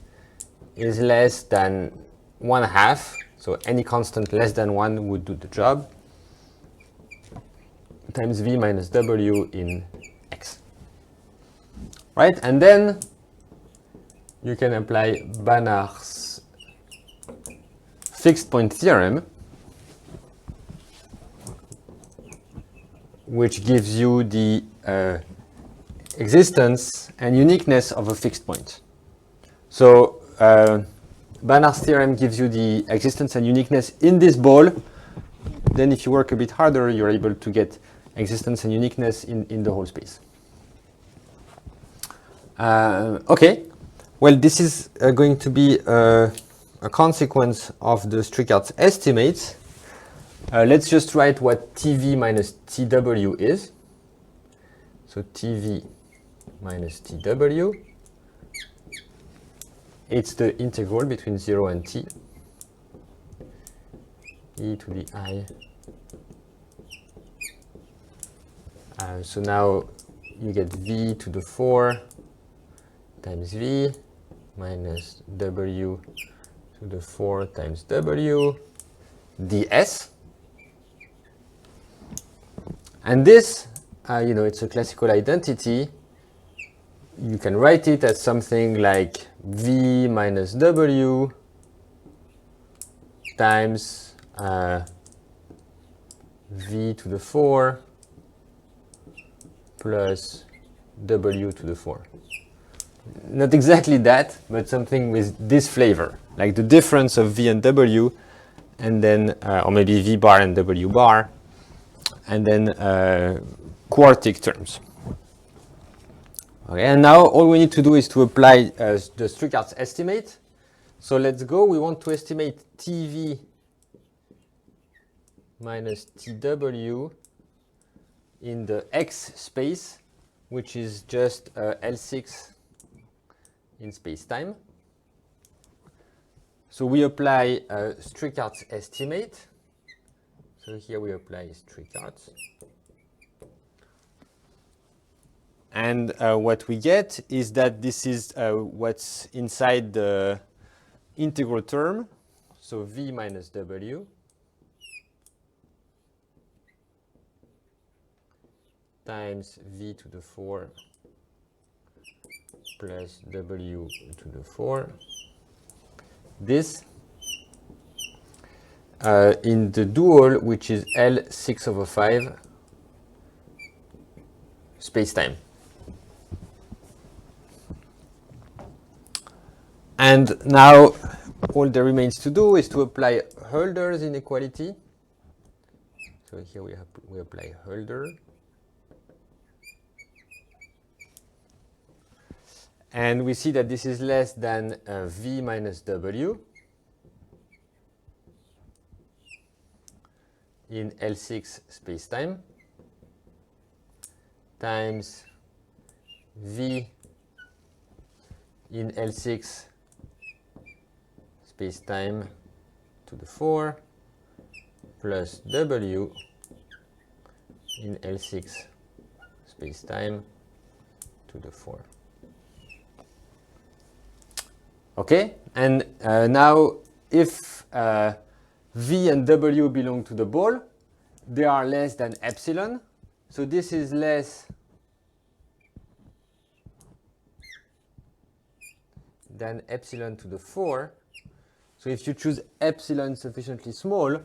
is less than 1/2, so any constant less than 1 would do the job, times V minus W in X. Right, and then you can apply Banach's fixed point theorem, which gives you the existence and uniqueness of a fixed point. So Banach's theorem gives you the existence and uniqueness in this ball. Then if you work a bit harder, you're able to get existence and uniqueness in the whole space. Okay, well, this is going to be a consequence of the Strichartz estimates. Let's just write what TV minus TW is. So TV minus TW, it's the integral between 0 and t, e to the I. So now you get v to the 4 times v minus w to the 4 times w ds. And this, you know, it's a classical identity. You can write it as something like v minus w times v to the 4 plus w to the 4. Not exactly that, but something with this flavor, like the difference of v and w, and then, or maybe v bar and w bar, and then quartic terms. Okay, and now all we need to do is to apply the Strichartz estimate. So let's go. We want to estimate TV minus TW in the X space, which is just L6 in space-time. So we apply Strichartz estimate. So here we apply Strichartz. And what we get is that this is what's inside the integral term, so v minus w times v to the 4 plus w to the 4. This in the dual, which is L6/5 space-time. And now all that remains to do is to apply Hölder's inequality. So here we apply Hölder. And we see that this is less than v minus w in L6 space-time times v in L6 space-time to the 4 plus w in L6 space-time to the 4. Okay, and now if V and W belong to the ball, they are less than epsilon. So this is less than epsilon to the 4. So if you choose epsilon sufficiently small,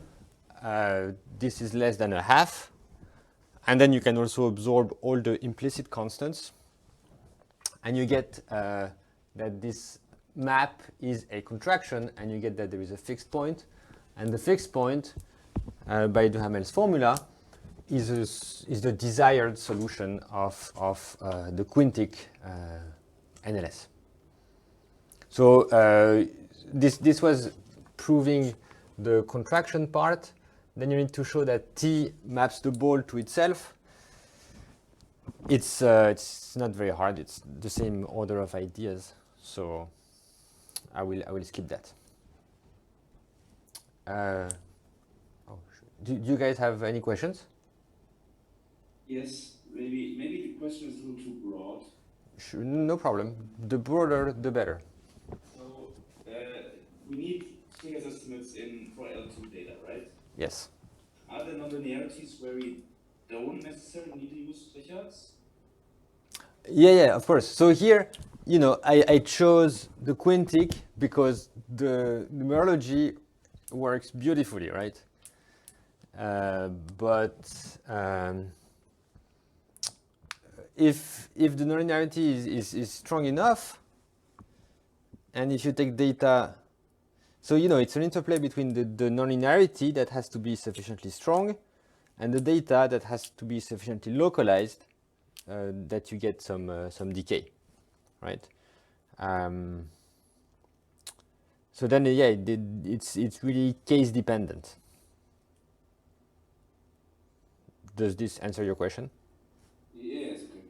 this is less than a half. And then you can also absorb all the implicit constants. And you get that this map is a contraction, and you get that there is a fixed point. And the fixed point, by Duhamel's formula, is the desired solution of the quintic NLS. So this was proving the contraction part. Then you need to show that T maps the ball to itself. It's not very hard. It's the same order of ideas. So I will skip that. Do you guys have any questions? Yes, maybe the question is a little too broad. Sure, no problem. The broader, the better. So we need figure estimates for L2 data, right? Yes. Are there nonlinearities where we don't necessarily need to use Strichartz? Yeah, of course. So here, I chose the quintic because the numerology works beautifully, right? But if the nonlinearity is strong enough, and if you take data, so it's an interplay between the nonlinearity that has to be sufficiently strong, and the data that has to be sufficiently localized, that you get some decay, right? So then, yeah, it's really case dependent. Does this answer your question? Yes, okay.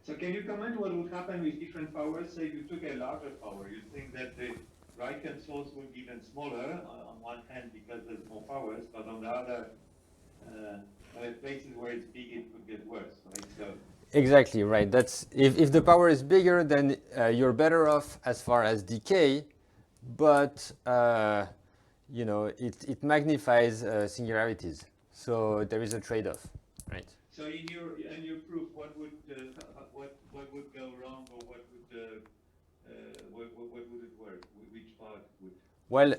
So can you comment what would happen with different powers? Say you took a larger power, you think that the right-hand source would be even smaller on one hand because there's more powers, but on the other, places where it's big, it could get worse, right? So exactly right. That's if the power is bigger, then you're better off as far as decay, but it magnifies singularities. So there is a trade-off, right? So in your proof, what would go wrong, or what would it work? Which part would? Well,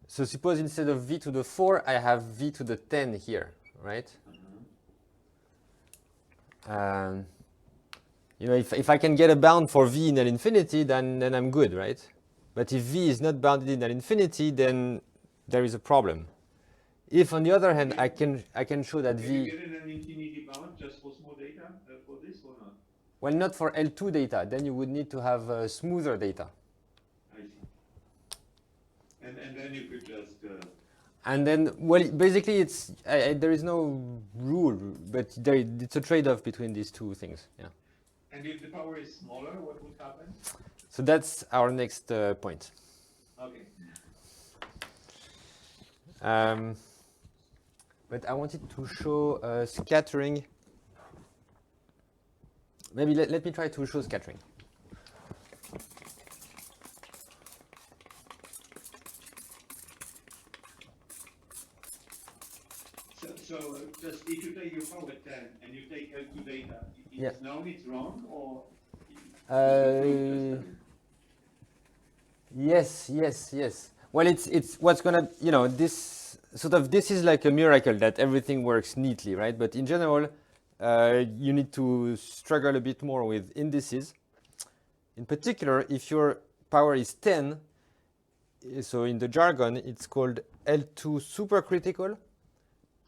so suppose instead of v to the 4, I have v to the 10 here, right? If I can get a bound for v in L infinity, then I'm good, right? But if v is not bounded in L infinity, then there is a problem. If, on the other hand, I can show that v. Can you get an infinity bound just for small data for this or not? Well, not for L2 data. Then you would need to have smoother data. I see. And then you could just. And then, well, basically, there is no rule, but it's a trade-off between these two things. Yeah. And if the power is smaller, what would happen? So that's our next point. Okay. But I wanted to show scattering. Maybe let me try to show scattering. So just if you take your power 10 and you take L2 data, Yeah. it's known it's wrong, or? Yes. Well, it's what's gonna, this this is like a miracle that everything works neatly, right? But in general, you need to struggle a bit more with indices. In particular, if your power is 10, so in the jargon, it's called L2 supercritical,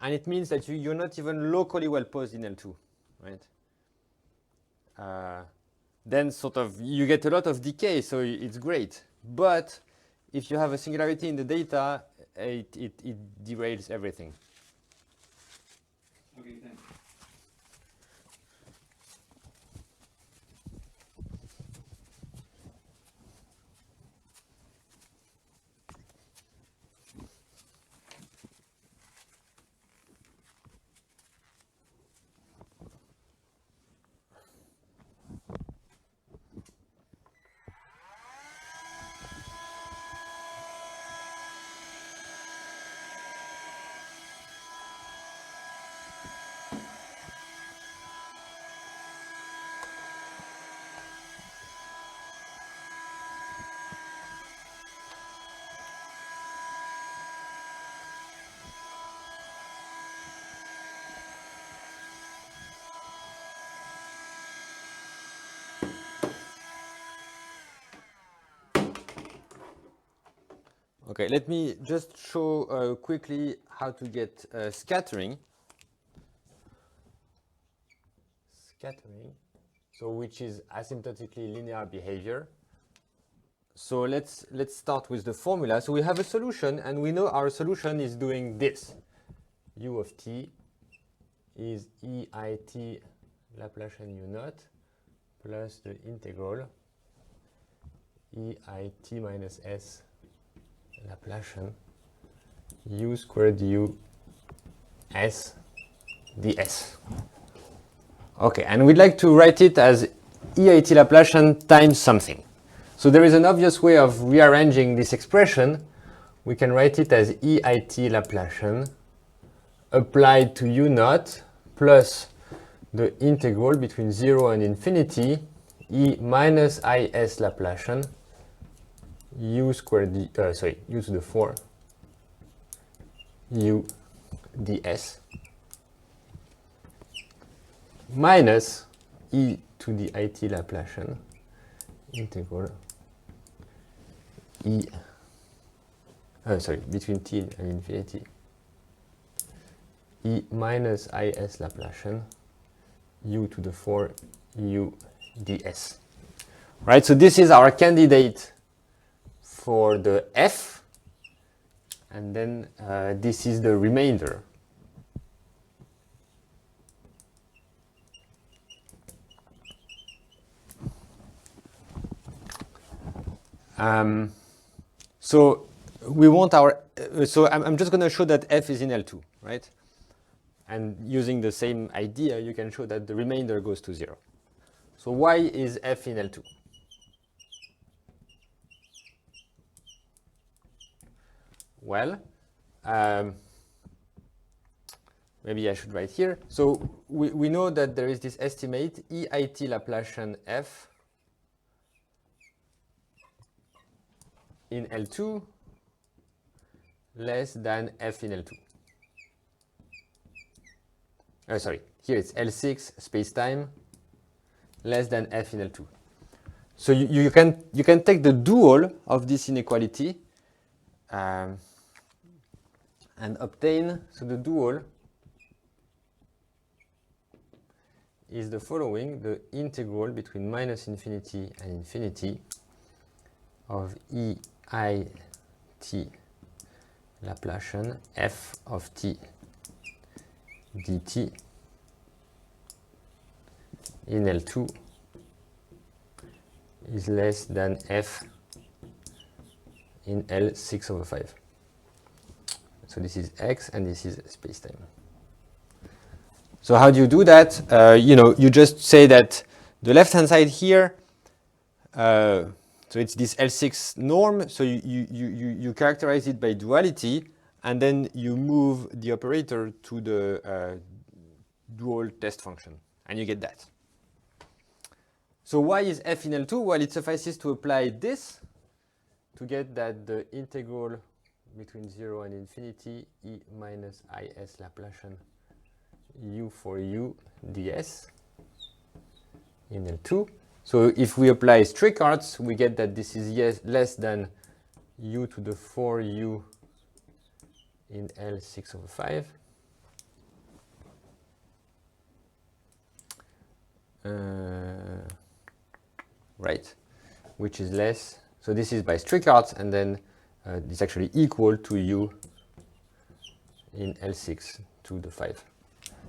and it means that you're not even locally well posed in L2, right? Then you get a lot of decay, so it's great. But if you have a singularity in the data, it derails everything. Okay, thanks. Okay, let me just show quickly how to get scattering. Scattering, so which is asymptotically linear behavior. So let's start with the formula. So we have a solution, and we know our solution is doing this. U of t is EIT Laplacian U naught plus the integral EIT minus S Laplacian U squared U S ds. Okay, and we'd like to write it as EIT Laplacian times something. So there is an obvious way of rearranging this expression. We can write it as EIT Laplacian applied to U naught plus the integral between 0 and infinity E minus IS Laplacian U squared U to the 4 U ds minus e to the it Laplacian integral between t and infinity e minus is Laplacian u to the 4 u ds. Right, so this is our candidate for the f, and then this is the remainder. So we want our, so I'm just going to show that f is in L2, right? And using the same idea, you can show that the remainder goes to 0. So why is f in L2? Well, maybe I should write here. So we know that there is this estimate EIT Laplacian f in L2 less than f in L2. Here it's L6 spacetime less than f in L2. So you can take the dual of this inequality and obtain, so the dual is the following: the integral between minus infinity and infinity of EIT Laplacian f of t dt in L2 is less than f in L6/5. So this is x and this is spacetime. So how do you do that? You just say that the left-hand side here, so it's this L6 norm, so you characterize it by duality, and then you move the operator to the dual test function, and you get that. So why is f in L2? Well, it suffices to apply this to get that the integral between 0 and infinity e minus is Laplacian u for u ds in L2. So if we apply Strichartz, we get that this is less than u to the 4u in L6/5. Right, which is less. So this is by Strichartz, and then it's actually equal to u in L6/5.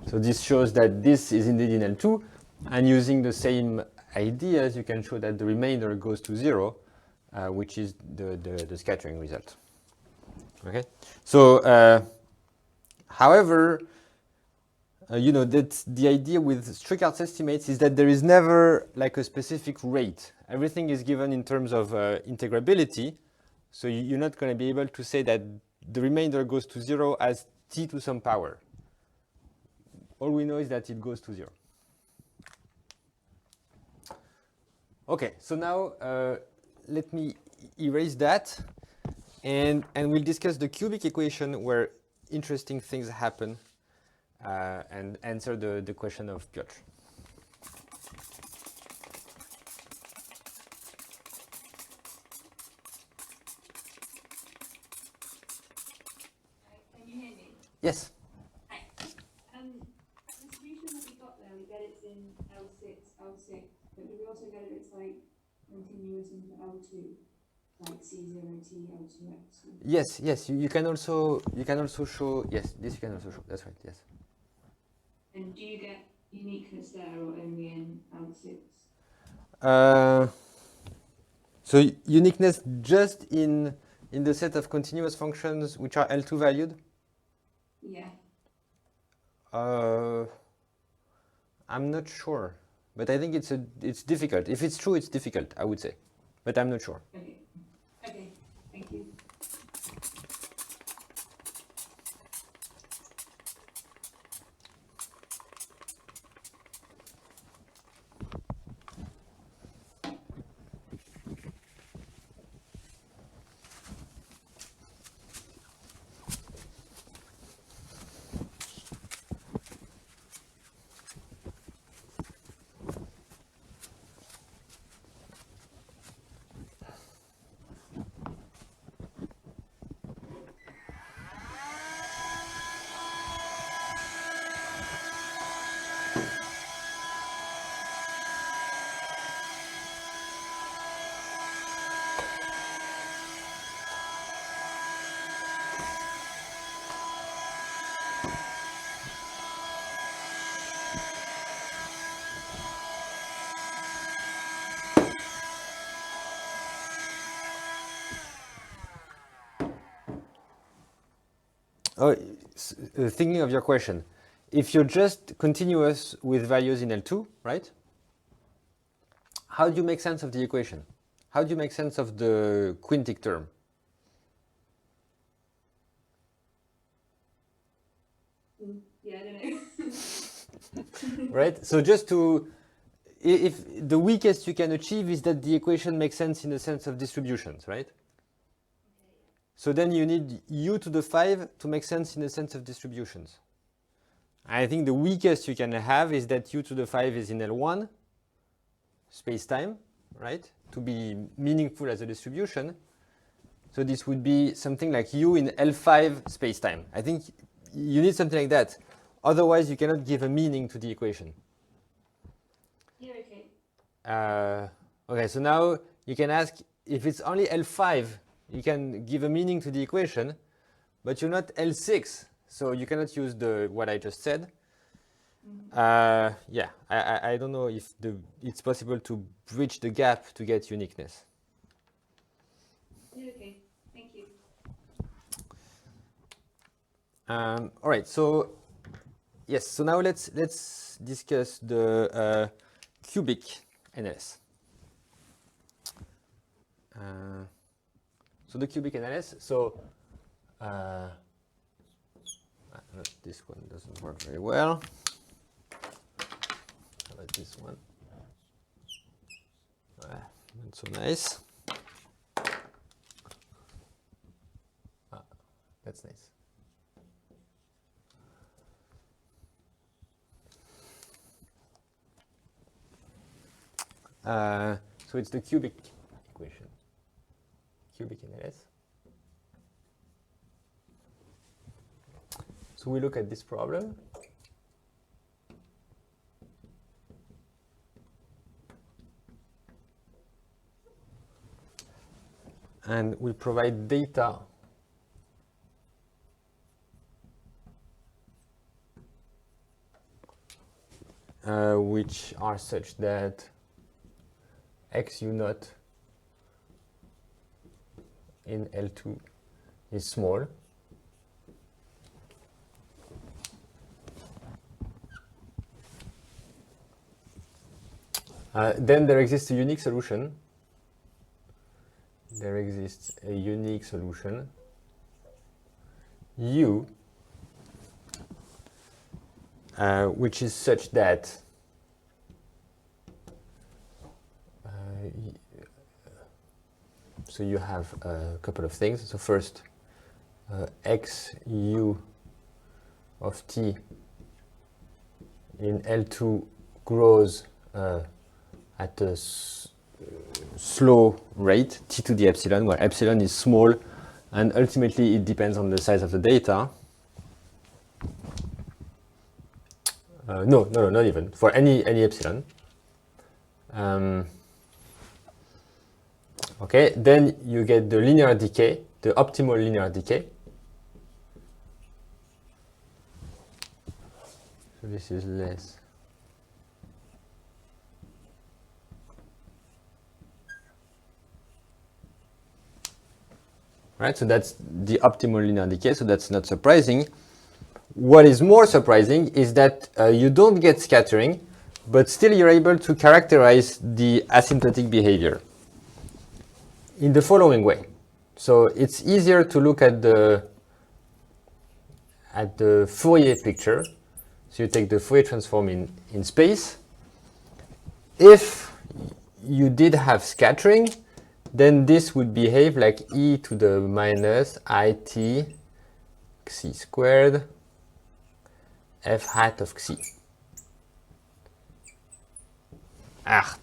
So this shows that this is indeed in L2, and using the same ideas, you can show that the remainder goes to 0, which is the scattering result. Okay. So, however, that the idea with Strichartz estimates is that there is never like a specific rate. Everything is given in terms of integrability. So you're not going to be able to say that the remainder goes to 0 as t to some power. All we know is that it goes to 0. Okay, so now let me erase that, and we'll discuss the cubic equation where interesting things happen, and answer the question of Piotr. Yes. The solution that we got there, we get it's in L6, but do we also get it it's like continuous into L2, like C0T, L2X? Yes, yes. You can also show. Yes, this you can also show. That's right. Yes. And do you get uniqueness there or only in L6? So uniqueness just in the set of continuous functions which are L2 valued? Yeah. I'm not sure, but I think it's difficult. If it's true, it's difficult, I would say, but I'm not sure. Okay. Okay. Thank you. Oh, thinking of your question, if you're just continuous with values in L2, right? How do you make sense of the equation? How do you make sense of the quintic term? Yeah, I don't know. Right? So just to, if the weakest you can achieve is that the equation makes sense in the sense of distributions, right? So then you need u to the 5 to make sense in the sense of distributions. I think the weakest you can have is that u to the 5 is in L1 space-time, right? To be meaningful as a distribution. So this would be something like u in L5 space-time. I think you need something like that. Otherwise, you cannot give a meaning to the equation. Yeah, okay. Okay, so now you can ask if it's only L5, you can give a meaning to the equation, but you're not L6, so you cannot use what I just said. Yeah, I don't know if it's possible to bridge the gap to get uniqueness. Yeah, okay. Thank you. All right, so yes, so now let's discuss the cubic NLS. So the cubic NLS, so this one doesn't work very well. How about this one? Not so nice. That's nice. So it's the cubic equation. Cubic NLS. So we look at this problem. And we provide data which are such that xu naught in L2 is small. Then there exists a unique solution. There exists a unique solution u, which is such that so you have a couple of things. So first, xu of t in L2 grows at a slow rate, t to the epsilon, where epsilon is small, and ultimately it depends on the size of the data. No, not even for any epsilon. Okay, then you get the linear decay, the optimal linear decay. So this is less. Right, so that's the optimal linear decay, so that's not surprising. What is more surprising is that you don't get scattering, but still you're able to characterize the asymptotic behavior in the following way. So it's easier to look at the Fourier picture. So you take the Fourier transform in space. If you did have scattering, then this would behave like e to the minus it xi squared f hat of xi.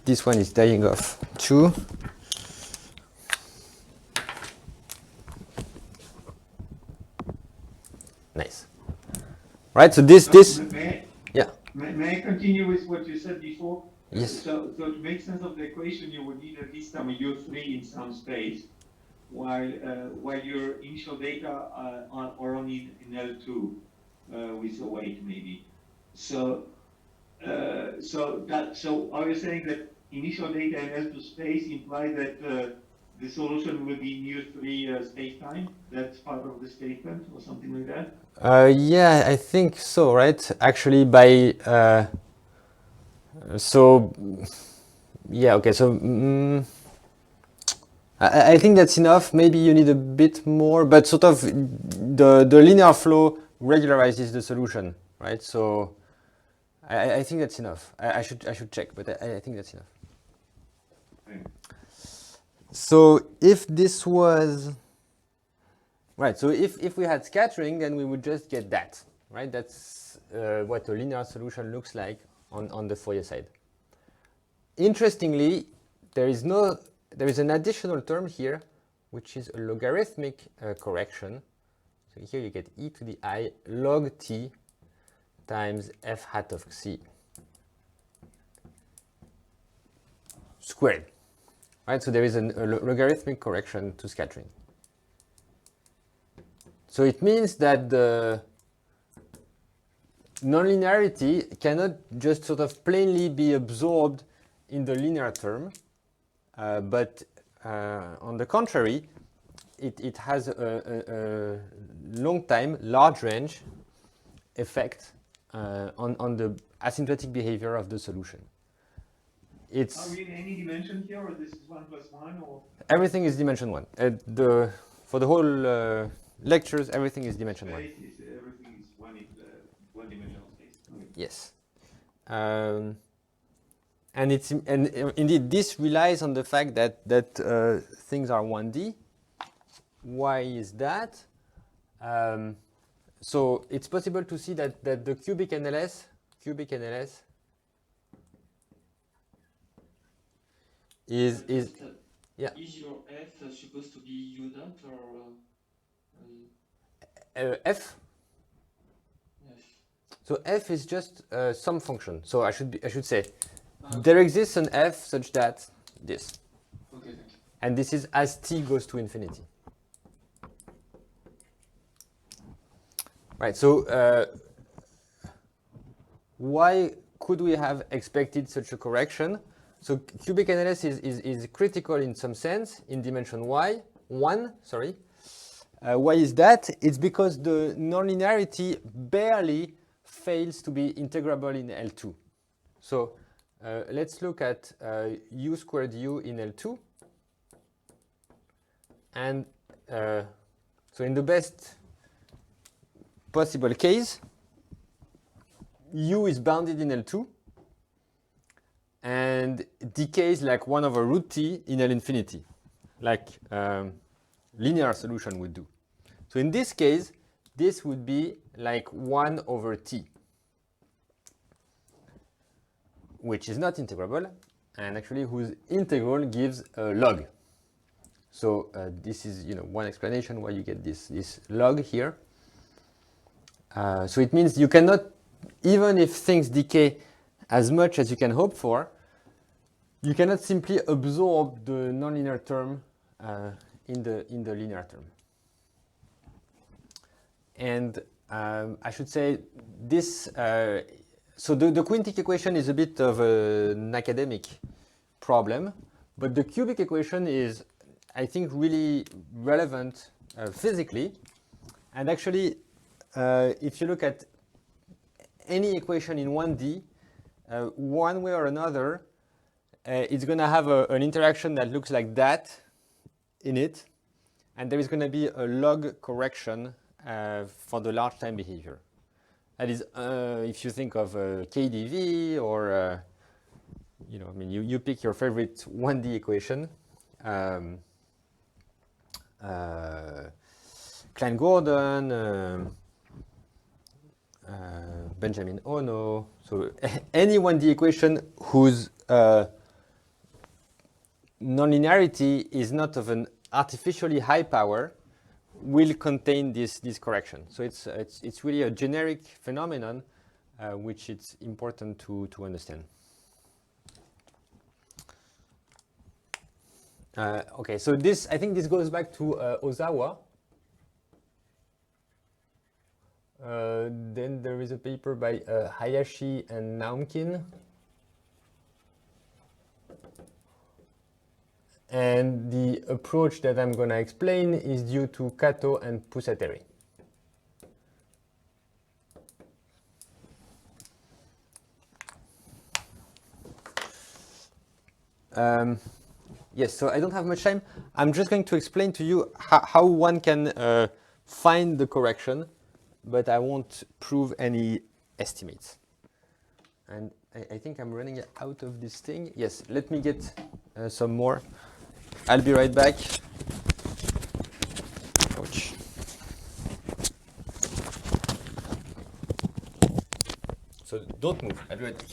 This one is dying off too. Nice. Right, so this yeah. May I continue with what you said before? Yes. So to make sense of the equation, you would need at least some U3 in some space, while your initial data are only in L2 with a weight maybe. So are you saying that initial data in L2 space imply that the solution will be in U3 space-time? That's part of the statement or something like that? Yeah, I think so, right? Actually, by yeah, okay. So I think that's enough. Maybe you need a bit more, but sort of the linear flow regularizes the solution, right? So I think that's enough. I should check, but I think that's enough. So if this was right, so if we had scattering, then we would just get that, right? That's what a linear solution looks like on the Fourier side. Interestingly, there is an additional term here, which is a logarithmic correction. So here you get e to the I log t times f hat of xi squared. Right, so there is a logarithmic correction to scattering. So it means that the nonlinearity cannot just sort of plainly be absorbed in the linear term, but on the contrary, it has a long time, large range effect on the asymptotic behavior of the solution. Are we in any dimension here, or this is 1 plus 1? Or? Everything is dimension 1. For the whole lectures, everything is dimension 1. Everything is one dimensional space. Okay. Yes. And indeed, this relies on the fact that things are 1D. Why is that? So it's possible to see that the cubic NLS is yeah. Is your f supposed to be u dot or f? Yes. So f is just some function. So I should say there exists an f such that this. Okay, thank you. And this is as t goes to infinity. Right. So why could we have expected such a correction? So cubic NLS is critical in some sense in dimension 1. Sorry. Why is that? It's because the nonlinearity barely fails to be integrable in L2. So let's look at u squared u in L2. And so in the best possible case, u is bounded in L2 and decays like 1 over root t in L infinity, like linear solution would do. So in this case, this would be like 1 over t, which is not integrable, and actually whose integral gives a log. So this is one explanation why you get this log here. So it means you cannot even if things decay as much as you can hope for, you cannot simply absorb the nonlinear term in the linear term. And I should say this, so the quintic equation is a bit of an academic problem, but the cubic equation is, I think, really relevant physically. And actually, if you look at any equation in 1D, one way or another, it's going to have an interaction that looks like that in it, and there is going to be a log correction for the large time behavior. That is, if you think of KdV or, you know, I mean, you pick your favorite 1D equation. Klein-Gordon, Benjamin Ono. So any 1D equation whose nonlinearity is not of an artificially high power will contain this correction. So it's really a generic phenomenon which it's important to understand. Okay, so this, I think this goes back to Ozawa. Then there is a paper by Hayashi and Naumkin. And the approach that I'm going to explain is due to Kato and Pusateri. Yes, so I don't have much time. I'm just going to explain to you how one can find the correction, but I won't prove any estimates. And I think I'm running out of this thing. Yes, let me get some more. I'll be right back. Ouch. So don't move, I'll be right back.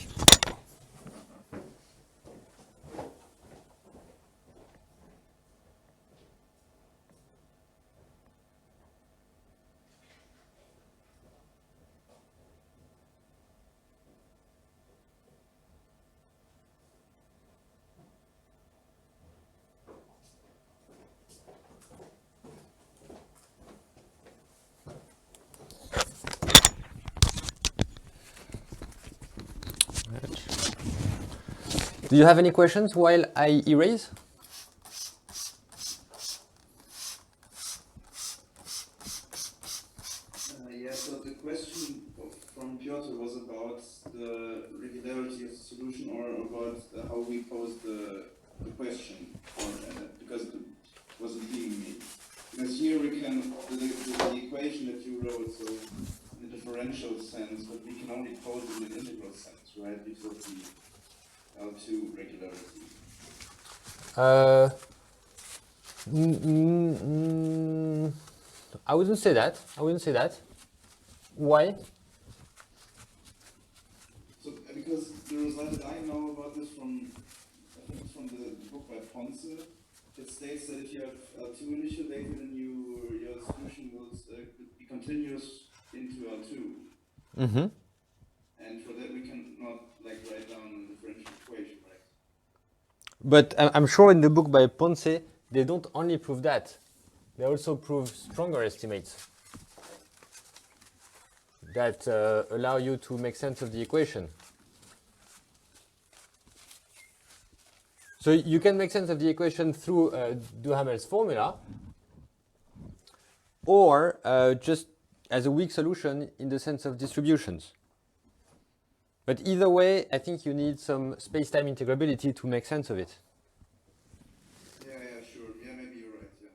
Do you have any questions while I erase? Yeah, so the question from Piotr was about the regularity of the solution, or about how we pose the question, because it wasn't being made. Because here we can, the equation that you wrote, so in a differential sense, but we can only pose it in an integral sense, right? Because of the L2 regularity. I wouldn't say that. I wouldn't say that. Why? So, because the result that I know about this from, I think it's from the book by Ponce, it states that if you have L2 initialized, then your solution will be continuous into L2. Mm-hmm. And for that, we cannot write down a differential equation, right? But I'm sure in the book by Ponce, they don't only prove that. They also prove stronger estimates that allow you to make sense of the equation. So you can make sense of the equation through Duhamel's formula, or just as a weak solution in the sense of distributions. But either way, I think you need some space-time integrability to make sense of it. Yeah, sure. Yeah, maybe you're right, yeah.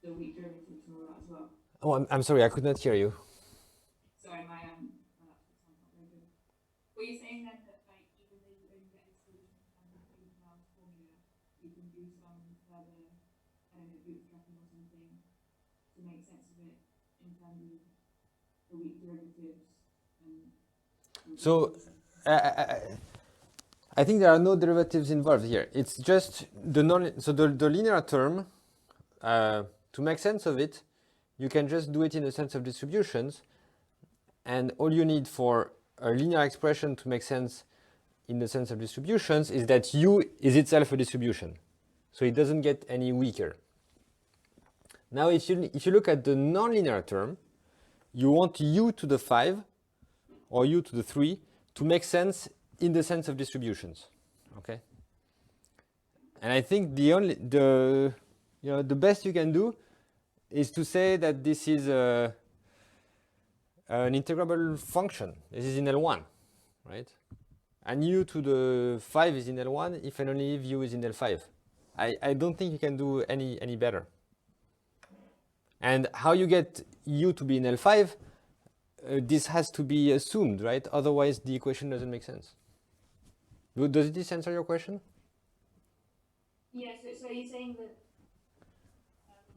The weak derivatives and all that as well. Oh, I'm sorry, I could not hear you. Sorry, my laptop's not very good. Were you saying then that even though make sense of it in terms of the weak derivatives and So I think there are no derivatives involved here. It's just the the linear term. To make sense of it, you can just do it in the sense of distributions, and all you need for a linear expression to make sense in the sense of distributions is that u is itself a distribution, so it doesn't get any weaker. Now, if you look at the nonlinear term, you want u to the 5 or u to the 3 to make sense in the sense of distributions, okay? And I think the best you can do is to say that this is an integrable function. This is in L1, right? And u to the 5 is in L1 if and only if u is in L5. I don't think you can do any better. And how you get u to be in L5, this has to be assumed, right? Otherwise, the equation doesn't make sense. Does this answer your question? Yeah, so are you saying that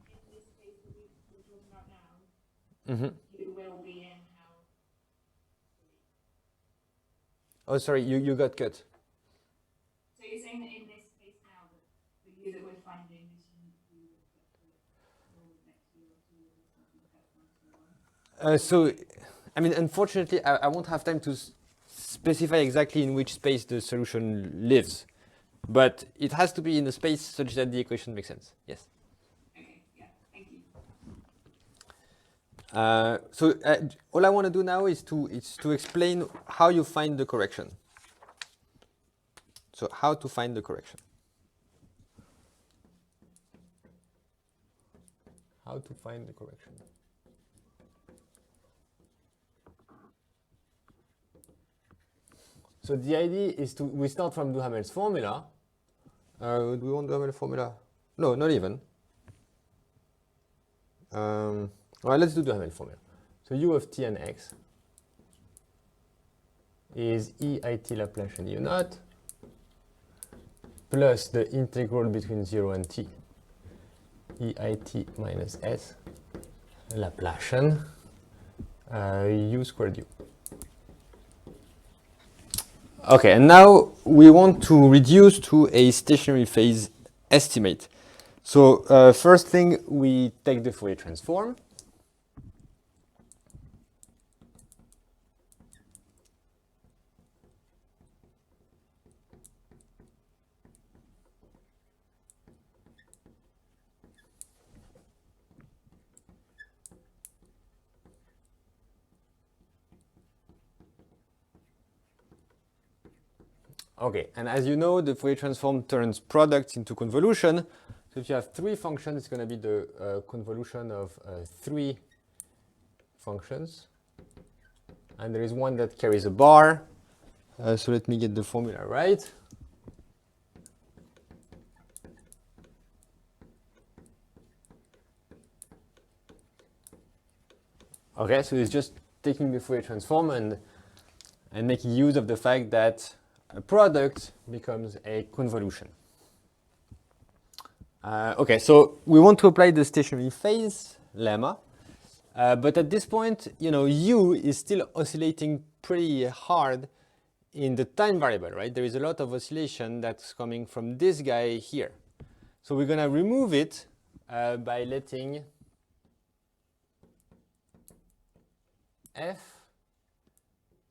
in this case that we're talking about now, you will be in how? Oh, sorry, you got cut. So you're saying that in this case now, that the u that we're finding is unique to u next year or 2 years or something, So, I mean, unfortunately, I won't have time to specify exactly in which space the solution lives, but it has to be in a space such that the equation makes sense. Yes. Okay, yeah, thank you. All I want to do now is to explain how you find the correction. So how to find the correction. How to find the correction. So the idea is we start from Duhamel's formula. Do we want Duhamel's formula? No, not even. All right, let's do Duhamel's formula. So u of t and x is EIT Laplacian u naught plus the integral between 0 and t, EIT minus s Laplacian u squared u. Okay, and now we want to reduce to a stationary phase estimate. So first thing, we take the Fourier transform. Okay, and as you know, the Fourier transform turns products into convolution. So if you have 3 functions, it's going to be the convolution of 3 functions. And there is one that carries a bar. So let me get the formula right. Okay, so it's just taking the Fourier transform and making use of the fact that a product becomes a convolution. Okay, so we want to apply the stationary phase lemma, but at this point, u is still oscillating pretty hard in the time variable, right? There is a lot of oscillation that's coming from this guy here. So we're going to remove it by letting f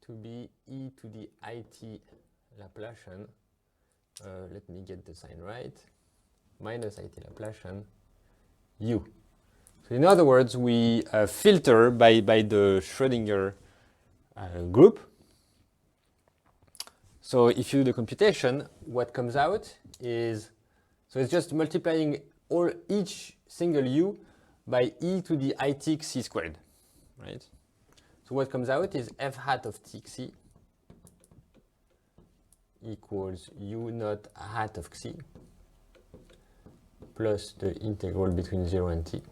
to be e to the it Laplacian, let me get the sign right, minus it Laplacian u. So in other words, we filter by the Schrodinger group. So if you do the computation, what comes out is, so it's just multiplying each single u by e to the it c squared, right? So what comes out is f hat of t xc equals u naught hat of xc plus the integral between 0 and t.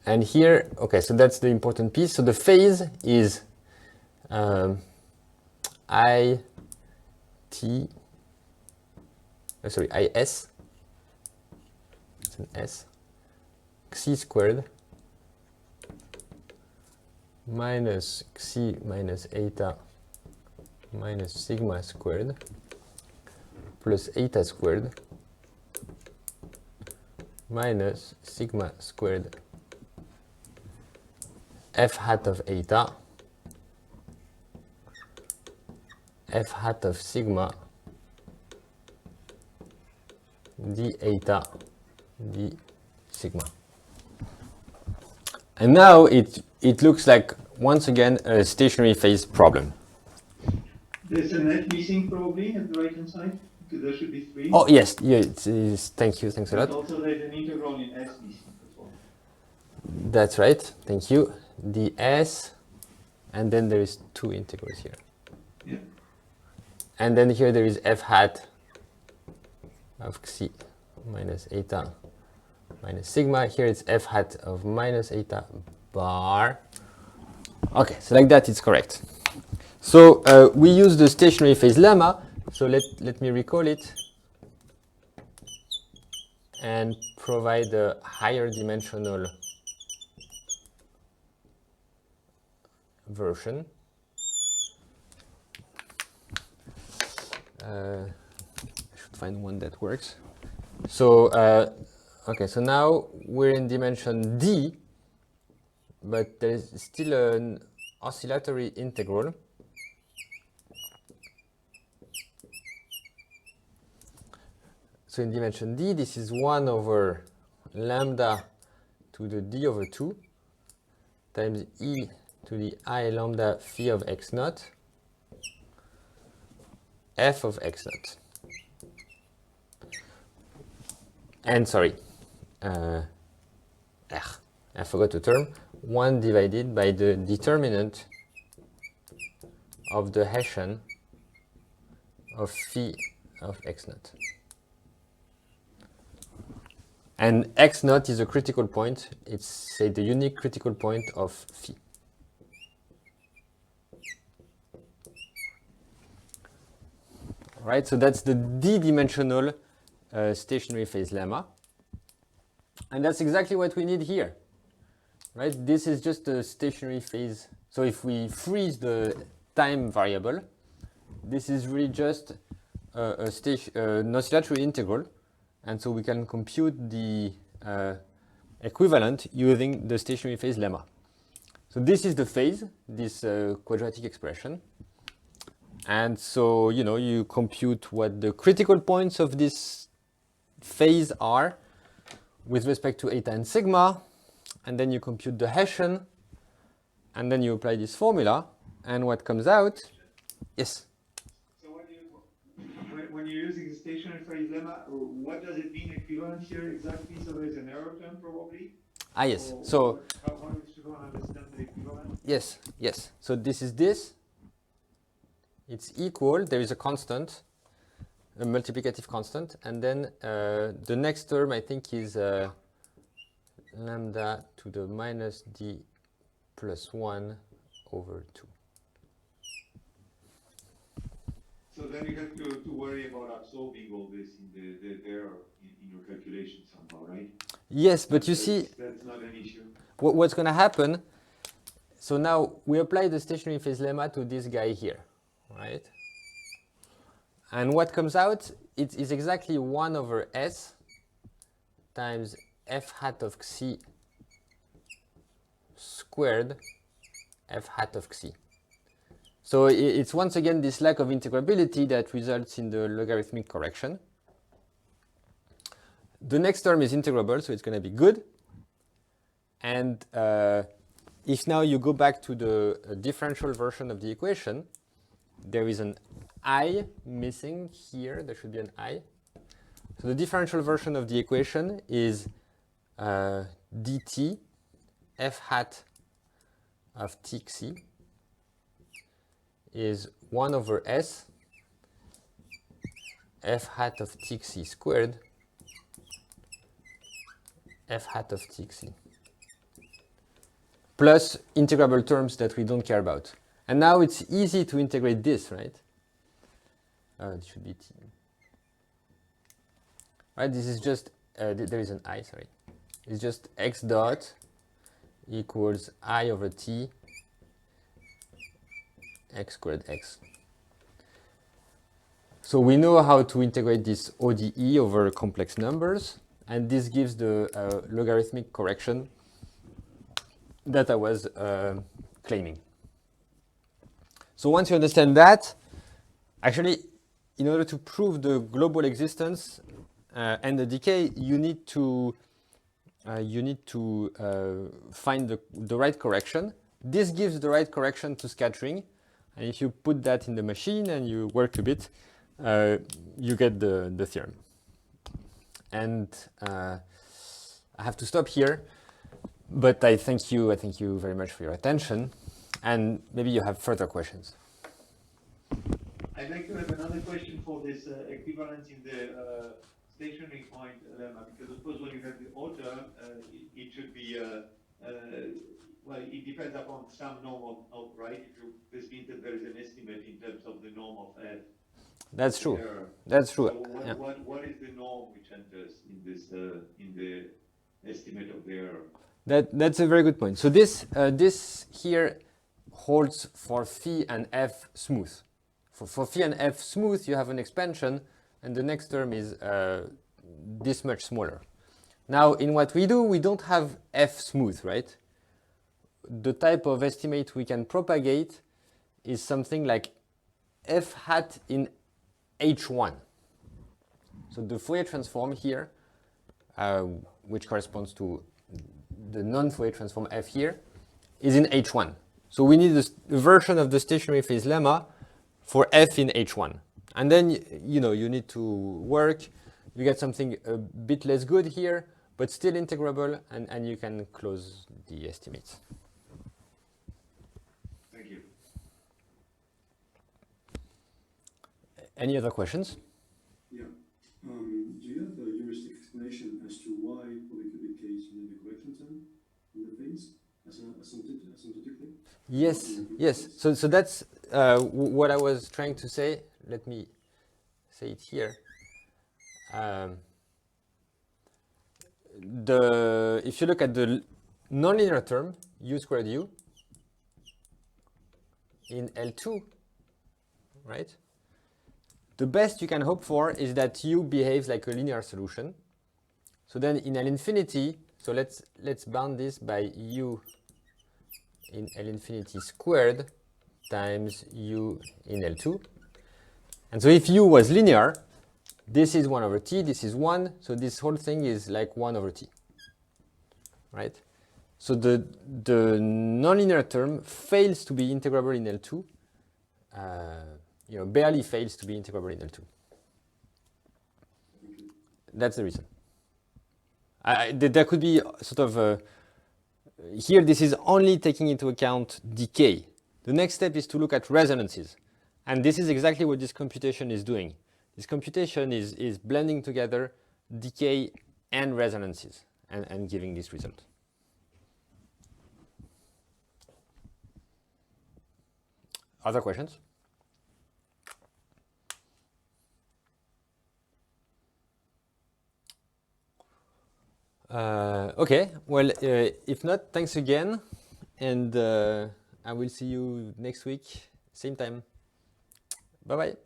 And here, okay, so that's the important piece. So the phase is is it's an S, xi squared minus xi minus eta minus sigma squared plus eta squared minus sigma squared f hat of eta f hat of sigma d eta d sigma. And now it looks like, once again, a stationary phase problem. There's a net missing probably at the right hand side, because there should be 3. Oh yes, yeah, thank you, thanks a lot. But also there's an integral in S missing as well. That's right, thank you. ds, and then there is 2 integrals here. Yeah. And then here there is f hat of xi minus eta minus sigma. Here it's f hat of minus eta bar. Okay, so like that it's correct. So we use the stationary phase lemma. So let me recall it and provide a higher dimensional version. I should find one that works. So okay, so now we're in dimension d, but there is still an oscillatory integral. So in dimension d, this is 1 over lambda to the d over 2 times e to the I lambda phi of x naught f of x naught. And sorry, I forgot a term, 1 divided by the determinant of the Hessian of phi of x naught. And x naught is a critical point. It's, say, the unique critical point of phi. Right, so that's the d-dimensional stationary phase lemma. And that's exactly what we need here. Right, this is just a stationary phase. So if we freeze the time variable, this is really just an oscillatory integral. And so we can compute the equivalent using the stationary phase lemma. So this is the phase, this quadratic expression. And so, you know, you compute what the critical points of this phase are with respect to eta and sigma. And then you compute the Hessian. And then you apply this formula. And what comes out, yes? When you're using the stationary phase lemma, what does it mean equivalent here exactly? So there's an error term probably? Ah, yes. Or so how should one understand the equivalent? Yes, yes. So this is this. It's equal. There is a constant, a multiplicative constant. And then the next term, I think, is lambda to the minus d plus 1 over 2. So then you have to worry about absorbing all this in the error in your calculation somehow, right? Yes, but you see, that's not an issue. What's going to happen? So now we apply the stationary phase lemma to this guy here, right? And what comes out, it is exactly 1 over s times f hat of xi squared f hat of xi. So it's once again this lack of integrability that results in the logarithmic correction. The next term is integrable, so it's going to be good. And if now you go back to the differential version of the equation, there is an I missing here. There should be an I. So the differential version of the equation is dt f hat of t xi is 1 over s f hat of t xi squared f hat of t xi plus integrable terms that we don't care about. And now it's easy to integrate this, right? It should be t. Right, this is just, there is an I, sorry. is just x dot equals I over t x squared x. So we know how to integrate this ODE over complex numbers, and this gives the logarithmic correction that I was claiming. So once you understand that, actually, in order to prove the global existence and the decay, you need to find the right correction. This gives the right correction to scattering, and if you put that in the machine and you work a bit, you get the theorem. And I have to stop here, but I thank you very much for your attention, and maybe you have further questions. I'd like to have another question for this equivalence in the stationary point lemma, because of course when you have the order, it should be, well, it depends upon some norm of right? This means that there is an estimate in terms of the norm of F. That's true. That's true. So what is the norm which enters in this in the estimate of the error? That's a very good point. So this here holds for phi and f smooth. For phi and f smooth, you have an expansion, and the next term is this much smaller. Now, in what we do, we don't have f smooth, right? The type of estimate we can propagate is something like f hat in h1. So the Fourier transform here, which corresponds to the non-Fourier transform f here, is in h1. So we need a version of the stationary phase lemma for f in h1. And then, you know, you need to work. You get something a bit less good here, but still integrable, and you can close the estimates. Thank you. Any other questions? Yeah. Do you have a heuristic explanation as to why polycubic decays in the correction term in the phase asymptotically? Yes, yes. So that's what I was trying to say. Let me say it here. If you look at the nonlinear term, u squared u, in L2, right? The best you can hope for is that u behaves like a linear solution. So then in L infinity, so let's bound this by u in L infinity squared times u in L2. And so if u was linear, this is 1 over t, this is 1, so this whole thing is like 1 over t, right? So the nonlinear term fails to be integrable in L2, you know, barely fails to be integrable in L2. That's the reason. There could be sort of, here this is only taking into account decay. The next step is to look at resonances. And this is exactly what this computation is doing. This computation is blending together decay and resonances and giving this result. Other questions? Okay, well, if not, thanks again. And I will see you next week, same time. Bye-bye.